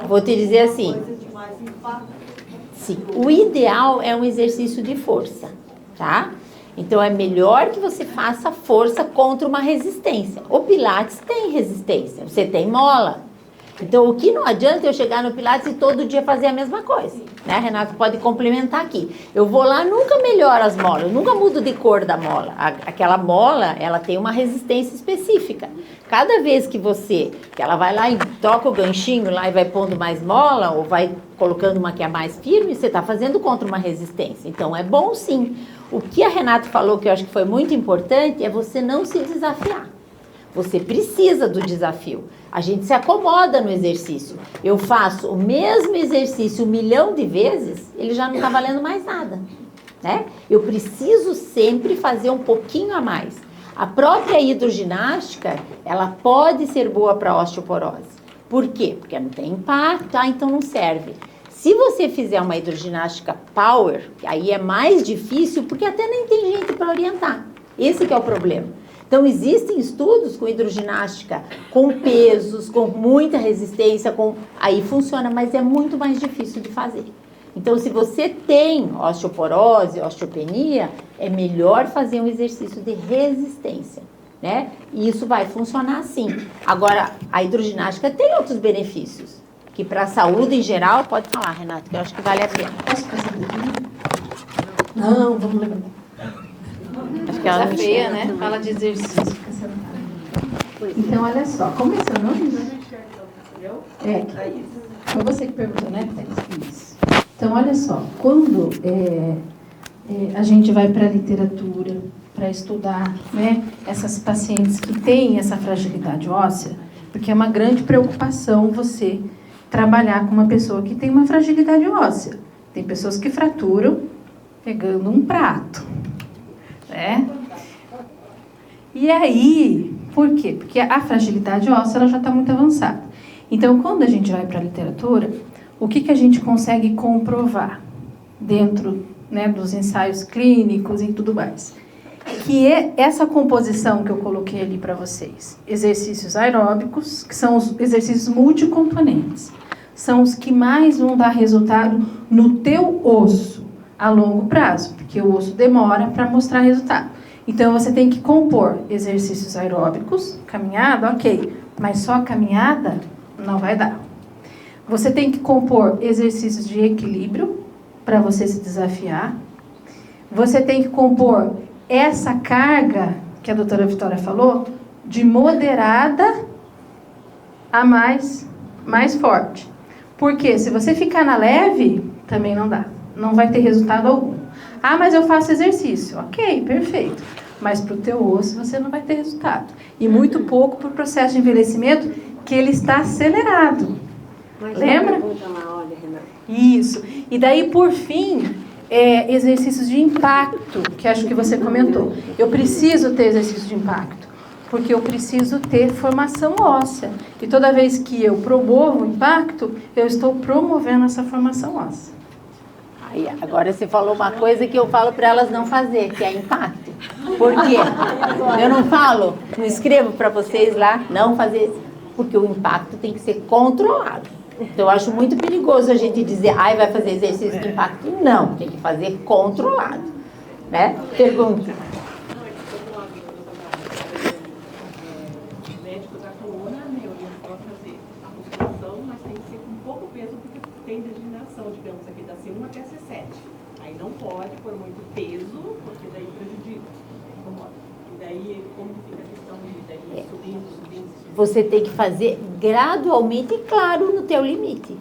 Vou te dizer assim, sim, o ideal é um exercício de força, tá? Então, é melhor que você faça força contra uma resistência. O Pilates tem resistência, você tem mola. Então, o que não adianta eu chegar no Pilates e todo dia fazer a mesma coisa, né? Renato pode complementar aqui. Eu vou lá, nunca melhoro as molas, eu nunca mudo de cor da mola. Aquela mola, ela tem uma resistência específica. Cada vez que ela vai lá e toca o ganchinho lá e vai pondo mais mola, ou vai colocando uma que é mais firme, você está fazendo contra uma resistência. Então, é bom sim. O que a Renata falou, que eu acho que foi muito importante, é você não se desafiar. Você precisa do desafio. A gente se acomoda no exercício. Eu faço o mesmo exercício 1 milhão de vezes, ele já não está valendo mais nada, né? Eu preciso sempre fazer um pouquinho a mais. A própria hidroginástica, ela pode ser boa para osteoporose. Por quê? Porque não tem impacto, então não serve. Se você fizer uma hidroginástica power, aí é mais difícil, porque até nem tem gente para orientar. Esse que é o problema. Então, existem estudos com hidroginástica, com pesos, com muita resistência, aí funciona, mas é muito mais difícil de fazer. Então, se você tem osteoporose, osteopenia, é melhor fazer um exercício de resistência, né? E isso vai funcionar assim. Agora, a hidroginástica tem outros benefícios, que para a saúde em geral, pode falar, Renato, que eu acho que vale a pena. Posso passar um pouquinho? Não, vamos lembrar. que ela Tá não feia, enxerga. né? Fala de exercício. Fica sentada. Então, olha só. Como é seu nome? Foi você que perguntou, né, Thaís? Isso. Então, olha só. Quando a gente vai para a literatura, para estudar, né, essas pacientes que têm essa fragilidade óssea, porque é uma grande preocupação você trabalhar com uma pessoa que tem uma fragilidade óssea. Tem pessoas que fraturam pegando um prato, né? E aí, por quê? Porque a fragilidade óssea ela já está muito avançada. Então, quando a gente vai para a literatura, o que a gente consegue comprovar dentro, né, dos ensaios clínicos e tudo mais? Que é essa composição que eu coloquei ali para vocês. Exercícios aeróbicos, que são os exercícios multicomponentes. São os que mais vão dar resultado no teu osso a longo prazo, porque o osso demora para mostrar resultado. Então, você tem que compor exercícios aeróbicos, caminhada, ok, mas só a caminhada não vai dar. Você tem que compor exercícios de equilíbrio para você se desafiar. Você tem que compor essa carga que a doutora Vitória falou, de moderada a mais forte. Porque se você ficar na leve, também não dá. Não vai ter resultado algum. Ah, mas eu faço exercício. Ok, perfeito. Mas para o teu osso você não vai ter resultado. E muito pouco para o processo de envelhecimento, que ele está acelerado. Mas lembra? Lá, olha, Renata. Isso. E daí, por fim, exercícios de impacto, que acho que você comentou. Eu preciso ter exercício de impacto, porque eu preciso ter formação óssea. E toda vez que eu promovo o impacto, eu estou promovendo essa formação óssea. Aí, agora você falou uma coisa que eu falo para elas não fazer, que é impacto. Por quê? Eu não falo, não escrevo para vocês lá, não fazer, porque o impacto tem que ser controlado. Então, eu acho muito perigoso a gente dizer, ai, vai fazer exercício de impacto. Não, tem que fazer controlado. Né? Pergunta. Médico da coluna, me orientou a fazer a musculação, mas tem que ser com pouco peso, porque tem degeneração, digamos, aqui da C1 até C7. Aí não pode pôr muito peso, porque daí prejudica. E daí, como fica a questão de daí, subindo. Você tem que fazer gradualmente e, claro, no teu limite.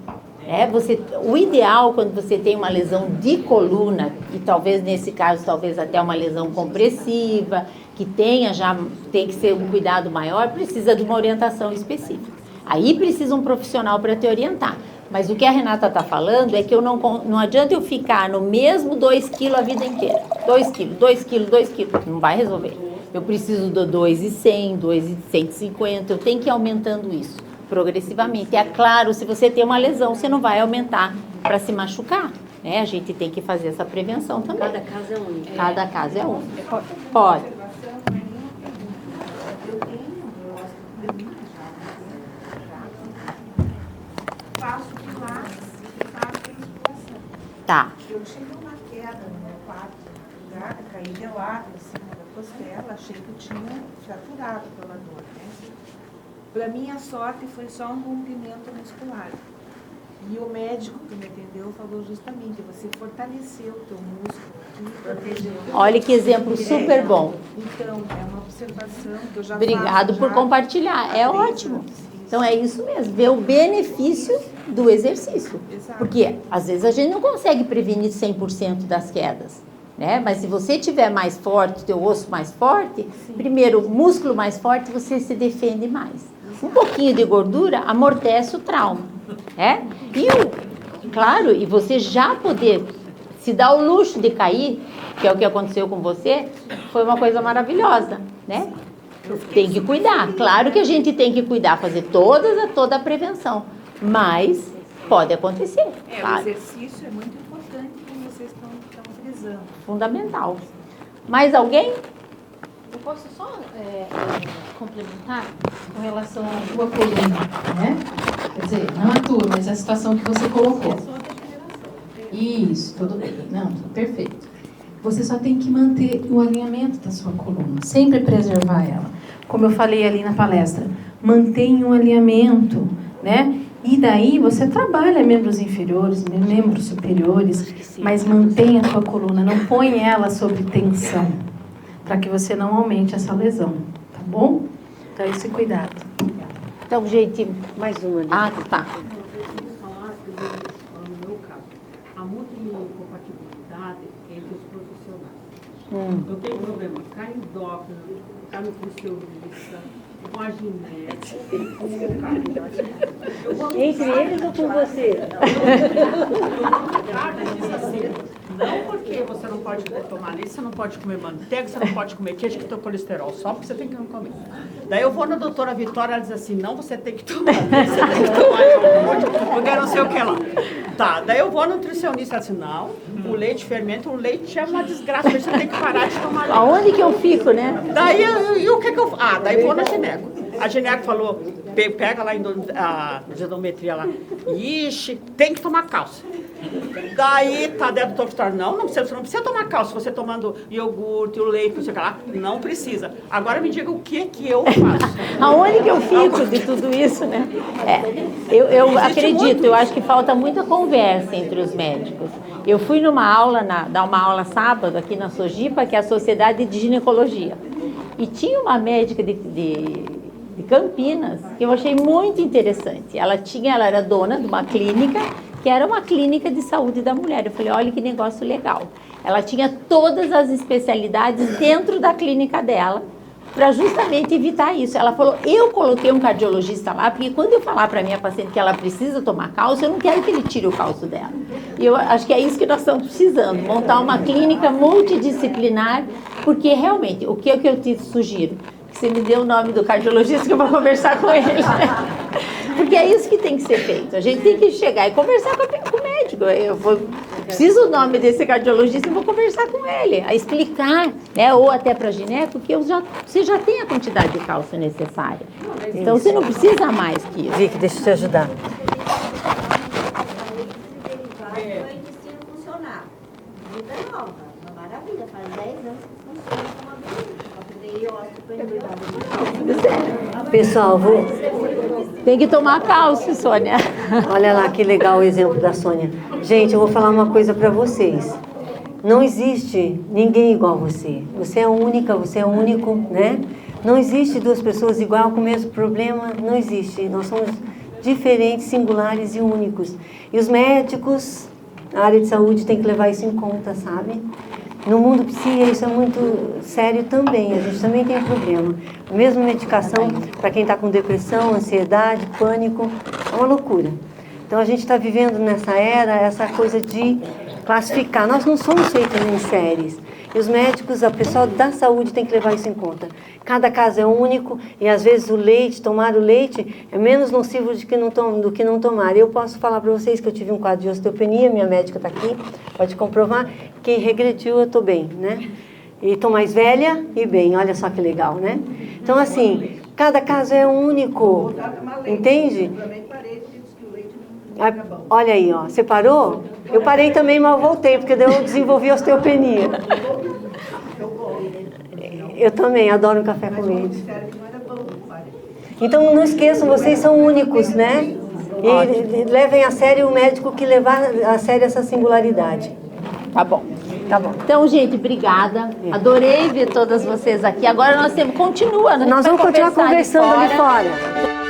O ideal, quando você tem uma lesão de coluna, e talvez nesse caso, talvez até uma lesão compressiva, que tem que ser um cuidado maior, precisa de uma orientação específica. Aí precisa um profissional para te orientar. Mas o que a Renata está falando é que não adianta eu ficar no mesmo 2 quilos a vida inteira. 2 quilos, 2 quilos, 2 quilos. Não vai resolver. Eu preciso de 2,100, 2,150. Eu tenho que ir aumentando isso progressivamente. É claro, se você tem uma lesão, você não vai aumentar para se machucar. Né? A gente tem que fazer essa prevenção também. Cada caso é único. Cada caso é único. Pode. Faço pilates e faço musculação. Tá. Eu tive uma queda no meu quarto lugar, caí de lado em cima da costela, achei que eu tinha fraturado pela dor, né? Para minha sorte foi só um rompimento muscular. E o médico que me atendeu falou justamente, você fortaleceu o teu músculo e protegeu. Olha que exemplo super bom. Então, é uma observação que eu já Obrigado faço por já compartilhar. É há 3 ótimo. anos. Então é isso mesmo, ver o benefício do exercício. Exato. Porque às vezes a gente não consegue prevenir 100% das quedas, né? Mas se você tiver mais forte, teu osso mais forte, primeiro, o músculo mais forte, você se defende mais. Um pouquinho de gordura amortece o trauma, né? Claro, e você já poder se dar o luxo de cair, que é o que aconteceu com você, foi uma coisa maravilhosa, né? Tem que cuidar. Claro que a gente tem que cuidar, fazer toda a prevenção. Mas pode acontecer. Claro. O exercício é muito importante, como vocês estão frisando. Fundamental. Mais alguém? Eu posso só complementar com relação à tua coluna, né? Quer dizer, não a tua, mas a situação que você colocou. Isso, tudo bem. Não, perfeito. Você só tem que manter o alinhamento da sua coluna, sempre preservar ela. Como eu falei ali na palestra, mantenha um alinhamento, né? E daí você trabalha membros inferiores, membros superiores, mas mantenha a sua coluna, não põe ela sob tensão. para que você não aumente essa lesão, tá bom? Então, esse cuidado. Então, gente... Mais uma ali. Ah, tá. Falar, no meu caso, há muita incompatibilidade entre os profissionais. Eu tenho problema com a endócrina, com a nutricionista, com a genética, Entre eles ou com você? diz assim, não porque você não pode tomar leite, você não pode comer manteiga, você não pode comer queijo que tem colesterol, só porque você tem que não comer. Daí eu vou na doutora Vitória, ela diz assim, não, você tem que tomar leite, você tem que tomar iogurte, porque não sei o que lá. Tá, daí eu vou na nutricionista, ela diz, não, o leite fermenta, o leite é uma desgraça, você tem que parar de tomar leite. Aonde que eu fico, né? Daí, e o que que eu faço? Ah, daí vou na gineco. A gineco falou, pega lá a geometria lá, ixi, tem que tomar cálcio. Daí tá dentro do doutor, não precisa, você não precisa tomar cálcio, você tomando iogurte, o leite, não sei o que lá, não precisa. Agora me diga o que eu faço. Aonde que eu fico de tudo isso, né? Eu acredito, eu acho que falta muita conversa entre os médicos. Eu fui numa aula, dar uma aula sábado aqui na Sojipa, que é a Sociedade de Ginecologia. E tinha uma médica de Campinas que eu achei muito interessante. Ela era dona de uma clínica, que era uma clínica de saúde da mulher. Eu falei, olha que negócio legal. Ela tinha todas as especialidades dentro da clínica dela, para justamente evitar isso. Ela falou, eu coloquei um cardiologista lá, porque quando eu falar para minha paciente que ela precisa tomar cálcio, eu não quero que ele tire o cálcio dela. E eu acho que é isso que nós estamos precisando, montar uma clínica multidisciplinar, porque realmente, o que eu te sugiro? Que você me dê o nome do cardiologista que eu vou conversar com ele. Porque é isso que tem que ser feito. A gente tem que chegar e conversar com o médico. Preciso o nome desse cardiologista e vou conversar com ele, a explicar, né? Ou até para gineco, que você já tem a quantidade de cálcio necessária. Então você não precisa mais que isso. Vicky, deixa eu te ajudar. Funcionar. Vida nova, uma maravilha, faz 10 anos que funciona como Pessoal, tem que tomar cálcio, Sônia. Olha lá que legal o exemplo da Sônia. Gente, eu vou falar uma coisa para vocês. Não existe ninguém igual a você. Você é única, você é único, né? Não existe duas pessoas igual com o mesmo problema. Não existe. Nós somos diferentes, singulares e únicos. E os médicos, a área de saúde tem que levar isso em conta, sabe? No mundo psi, isso é muito sério também. A gente também tem problema. A mesma medicação para quem está com depressão, ansiedade, pânico, é uma loucura. Então a gente está vivendo nessa era essa coisa de classificar. Nós não somos feitos em séries. E os médicos, a pessoa da saúde tem que levar isso em conta. Cada caso é único e às vezes tomar o leite é menos nocivo do que não tomar. Eu posso falar para vocês que eu tive um quadro de osteopenia, minha médica está aqui, pode comprovar, que regrediu, eu estou bem, né? E estou mais velha e bem, olha só que legal, né? Então assim, cada caso é único, entende? Olha aí, ó, você parou? Eu parei também, mas eu voltei, porque daí eu desenvolvi osteopenia. Eu também adoro um café com leite. Então não esqueçam, vocês são únicos, né? E levem a sério o médico que levar a sério essa singularidade. Tá bom. Tá bom. Então, gente, obrigada. Adorei ver todas vocês aqui. Agora nós continua, né? Nós vamos continuar conversando ali fora.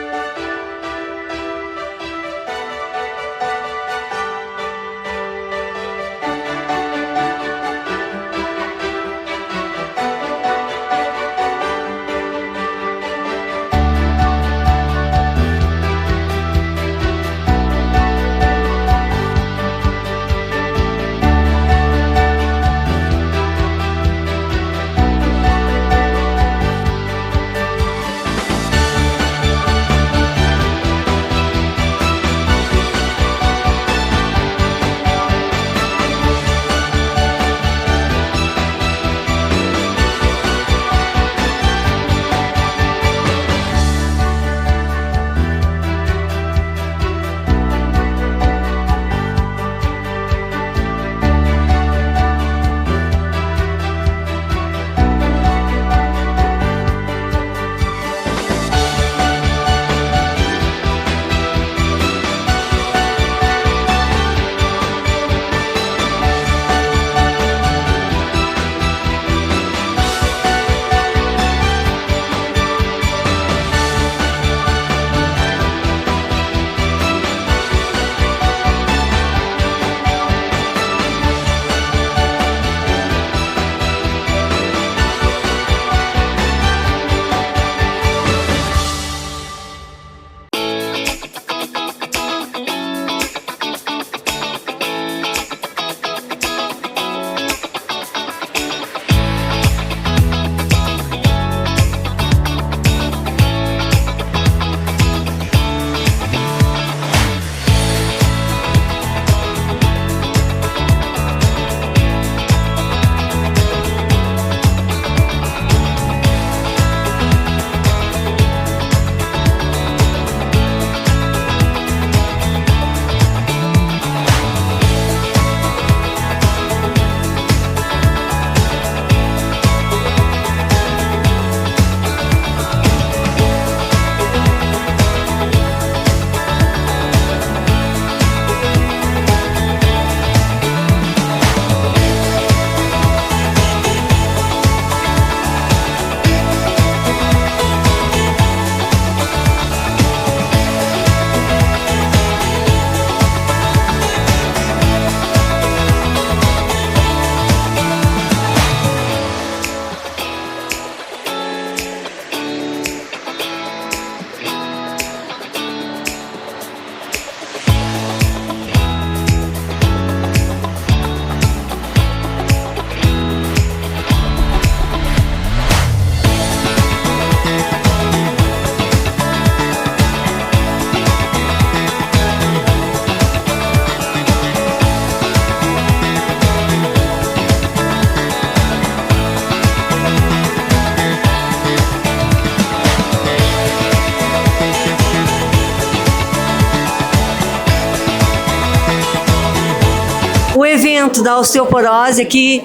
evento da osteoporose aqui,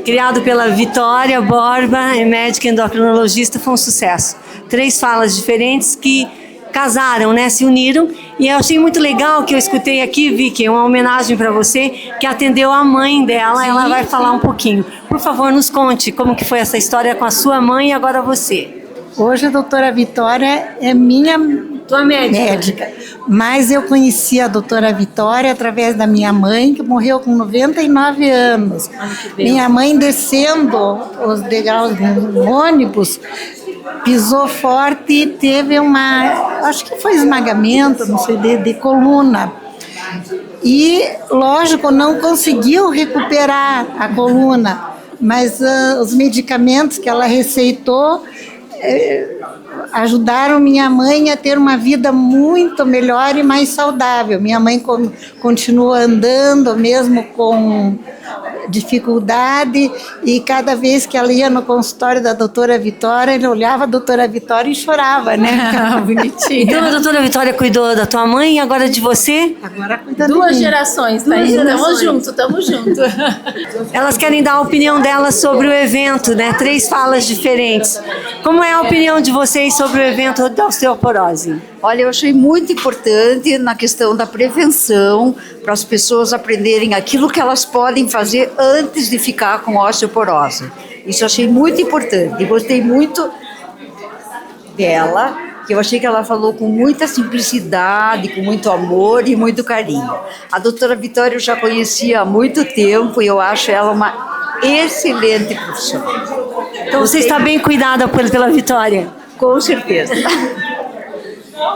criado pela Vitória Borba, médica endocrinologista, foi um sucesso. 3 falas diferentes que casaram, né, se uniram, e eu achei muito legal que eu escutei aqui, Vicky, uma homenagem para você, que atendeu a mãe dela. Ela vai falar um pouquinho. Por favor, nos conte como que foi essa história com a sua mãe e agora você. Hoje a doutora Vitória é minha Tua médica, mas eu conheci a doutora Vitória através da minha mãe, que morreu com 99 anos. Minha mãe descendo os degraus do ônibus, pisou forte e teve acho que foi esmagamento, não sei, de coluna. E, lógico, não conseguiu recuperar a coluna, mas os medicamentos que ela receitou ajudaram minha mãe a ter uma vida muito melhor e mais saudável. Minha mãe continua andando, mesmo com dificuldade, e cada vez que ela ia no consultório da doutora Vitória, ele olhava a doutora Vitória e chorava, né? Bonitinho. Então a doutora Vitória cuidou da tua mãe e agora de você? Agora cuida de 2 mim. gerações, tá aí? Tamo junto. Elas querem dar a opinião delas sobre o evento, né? 3 falas diferentes. Como é a opinião de vocês sobre o evento da osteoporose? Olha, eu achei muito importante na questão da prevenção, para as pessoas aprenderem aquilo que elas podem fazer antes de ficar com osteoporose. Isso eu achei muito importante e gostei muito dela, que eu achei que ela falou com muita simplicidade, com muito amor e muito carinho. A doutora Vitória eu já conhecia há muito tempo e eu acho ela uma excelente profissional. Então você está bem cuidada pela Vitória? Com certeza.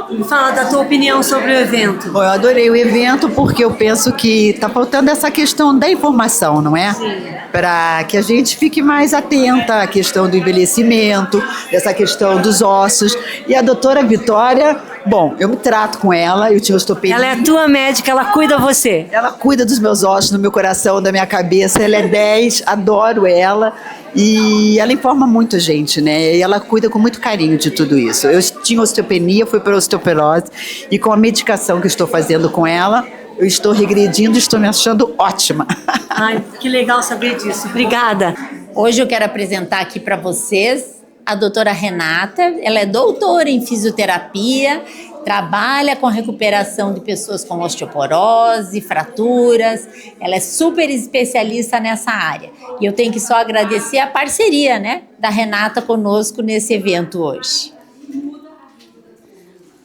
Me fala da tua opinião sobre o evento. Bom, eu adorei o evento porque eu penso que está faltando essa questão da informação, não é? Para que a gente fique mais atenta à questão do envelhecimento, dessa questão dos ossos. E a doutora Vitória, bom, eu me trato com ela, eu tinha osteopenia. Ela é a tua médica, ela cuida você. Ela cuida dos meus ossos, do meu coração, da minha cabeça, ela é 10, adoro ela. E ela informa muito a gente, né? E ela cuida com muito carinho de tudo isso. Eu tinha osteopenia, fui para osteoporose e com a medicação que estou fazendo com ela, eu estou regredindo e estou me achando ótima. Ai, que legal saber disso. Obrigada. Hoje eu quero apresentar aqui para vocês a doutora Renata. Ela é doutora em fisioterapia, trabalha com recuperação de pessoas com osteoporose, fraturas. Ela é super especialista nessa área. E eu tenho que só agradecer a parceria, né, da Renata conosco nesse evento hoje.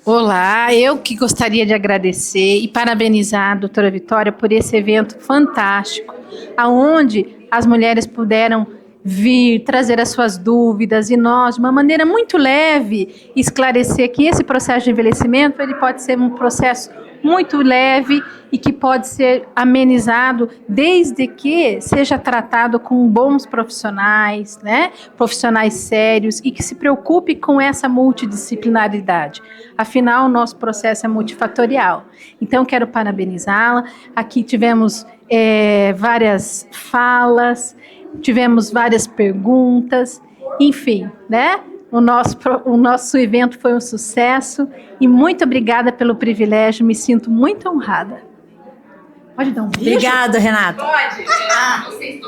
Olá, eu que gostaria de agradecer e parabenizar a doutora Vitória por esse evento fantástico, aonde as mulheres puderam vir, trazer as suas dúvidas e nós, de uma maneira muito leve, esclarecer que esse processo de envelhecimento ele pode ser um processo muito leve e que pode ser amenizado desde que seja tratado com bons profissionais, né? Profissionais sérios e que se preocupe com essa multidisciplinaridade. Afinal, o nosso processo é multifatorial. Então, quero parabenizá-la. Aqui tivemos várias falas, tivemos várias perguntas, enfim, né? O nosso evento foi um sucesso e muito obrigada pelo privilégio, me sinto muito honrada. Pode dar um beijo? Obrigada, Renata. Pode.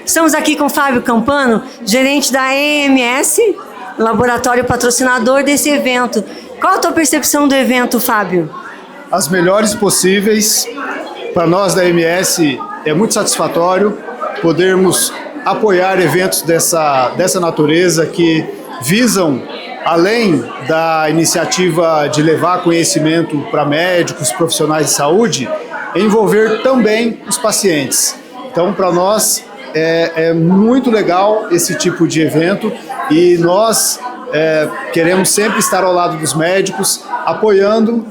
Estamos aqui com o Fábio Campano, gerente da EMS, laboratório patrocinador desse evento. Qual a tua percepção do evento, Fábio? As melhores possíveis. Para nós da EMS é muito satisfatório podermos apoiar eventos dessa natureza que visam, além da iniciativa de levar conhecimento para médicos, profissionais de saúde, envolver também os pacientes. Então, para nós, é muito legal esse tipo de evento e nós queremos sempre estar ao lado dos médicos, apoiando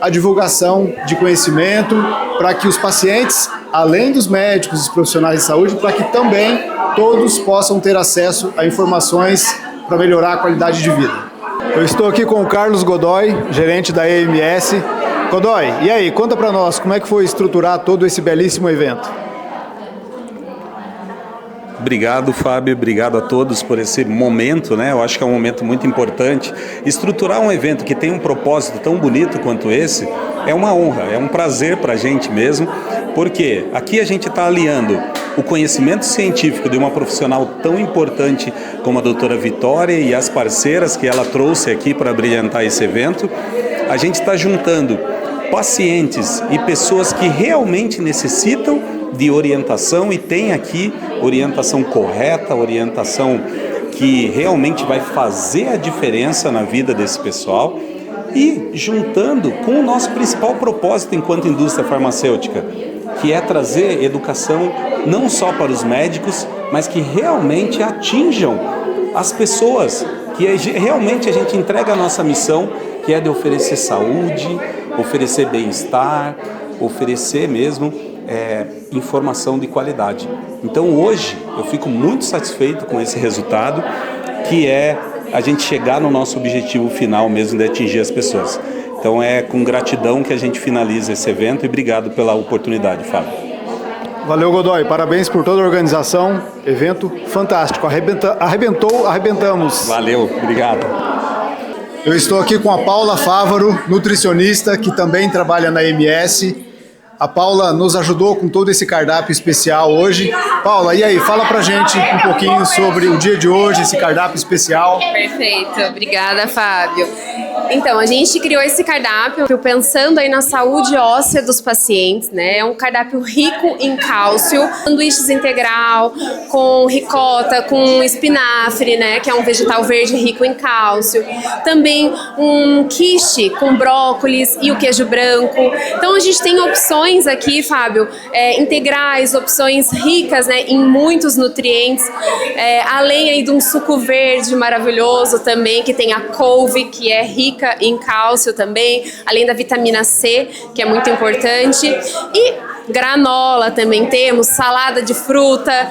a divulgação de conhecimento para que os pacientes, além dos médicos e profissionais de saúde, para que também todos possam ter acesso a informações para melhorar a qualidade de vida. Eu estou aqui com o Carlos Godoy, gerente da EMS. Godoy, e aí, conta para nós como é que foi estruturar todo esse belíssimo evento? Obrigado, Fábio, obrigado a todos por esse momento, né? Eu acho que é um momento muito importante. Estruturar um evento que tem um propósito tão bonito quanto esse é uma honra, é um prazer para a gente mesmo Porque aqui a gente está aliando o conhecimento científico de uma profissional tão importante como a doutora Vitória e as parceiras que ela trouxe aqui para brilhantar esse evento. A gente está juntando pacientes e pessoas que realmente necessitam de orientação e tem aqui orientação correta, orientação que realmente vai fazer a diferença na vida desse pessoal e juntando com o nosso principal propósito enquanto indústria farmacêutica, que é trazer educação não só para os médicos, mas que realmente atinjam as pessoas, que realmente a gente entrega a nossa missão, que é de oferecer saúde, oferecer bem-estar, oferecer mesmo informação de qualidade. Então hoje eu fico muito satisfeito com esse resultado, que é a gente chegar no nosso objetivo final mesmo de atingir as pessoas. Então é com gratidão que a gente finaliza esse evento e obrigado pela oportunidade, Fábio. Valeu, Godoy. Parabéns por toda a organização. Evento fantástico. Arrebentamos. Valeu, obrigado. Eu estou aqui com a Paula Fávaro, nutricionista, que também trabalha na MS. A Paula nos ajudou com todo esse cardápio especial hoje. Paula, e aí, fala pra gente um pouquinho sobre o dia de hoje, esse cardápio especial. Perfeito, obrigada, Fábio. Então, a gente criou esse cardápio pensando aí na saúde óssea dos pacientes, né? É um cardápio rico em cálcio, sanduíches integral, com ricota, com espinafre, né? Que é um vegetal verde rico em cálcio. Também um quiche com brócolis e o queijo branco. Então, a gente tem opções aqui, Fábio, integrais, opções ricas, né, em muitos nutrientes, além aí de um suco verde maravilhoso também, que tem a couve, que é rica em cálcio também, além da vitamina C, que é muito importante, e granola também temos, salada de fruta,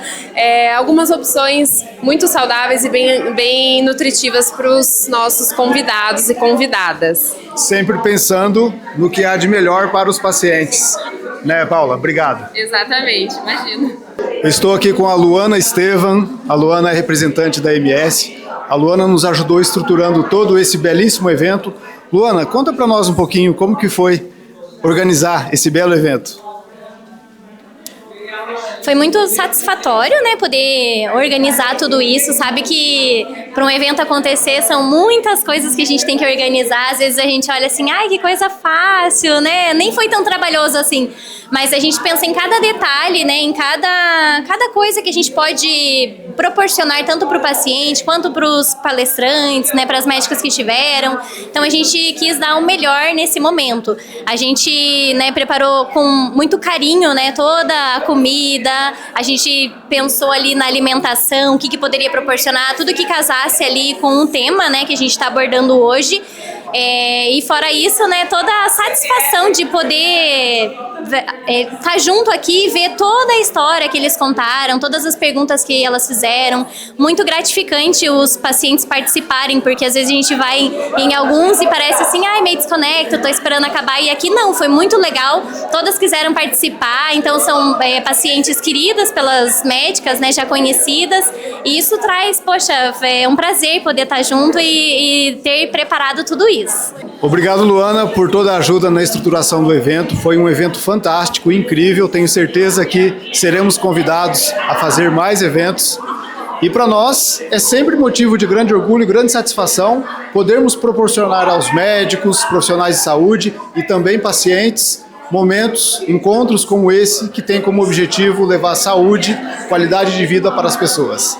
algumas opções muito saudáveis e bem nutritivas para os nossos convidados e convidadas. Sempre pensando no que há de melhor para os pacientes. Né, Paula? Obrigado. Exatamente, imagina. Eu estou aqui com a Luana Estevan. A Luana é representante da MS. A Luana nos ajudou estruturando todo esse belíssimo evento. Luana, conta para nós um pouquinho como que foi organizar esse belo evento. Foi muito satisfatório, né, poder organizar tudo isso. Sabe que para um evento acontecer são muitas coisas que a gente tem que organizar. Às vezes a gente olha assim, ai, que coisa fácil, né? Nem foi tão trabalhoso assim. Mas a gente pensa em cada detalhe, né, em cada coisa que a gente pode proporcionar tanto para o paciente quanto para os palestrantes, né, para as médicas que estiveram. Então a gente quis dar o melhor nesse momento. A gente, né, preparou com muito carinho, né, toda a comida. A gente pensou ali na alimentação, o que poderia proporcionar, tudo que casasse ali com o tema, né, que a gente está abordando hoje. E fora isso, né, toda a satisfação de poder estar junto aqui e ver toda a história que eles contaram, todas as perguntas que elas fizeram. Muito gratificante os pacientes participarem, porque às vezes a gente vai em alguns e parece assim, ai, meio desconecto, tô esperando acabar. E aqui não, foi muito legal, todas quiseram participar, então são pacientes queridas pelas médicas, né, já conhecidas. E isso traz, poxa, é um prazer poder estar junto e ter preparado tudo isso. Obrigado, Luana, por toda a ajuda na estruturação do evento. Foi um evento fantástico, incrível. Tenho certeza que seremos convidados a fazer mais eventos. E para nós é sempre motivo de grande orgulho e grande satisfação podermos proporcionar aos médicos, profissionais de saúde e também pacientes momentos, encontros como esse, que tem como objetivo levar saúde, qualidade de vida para as pessoas.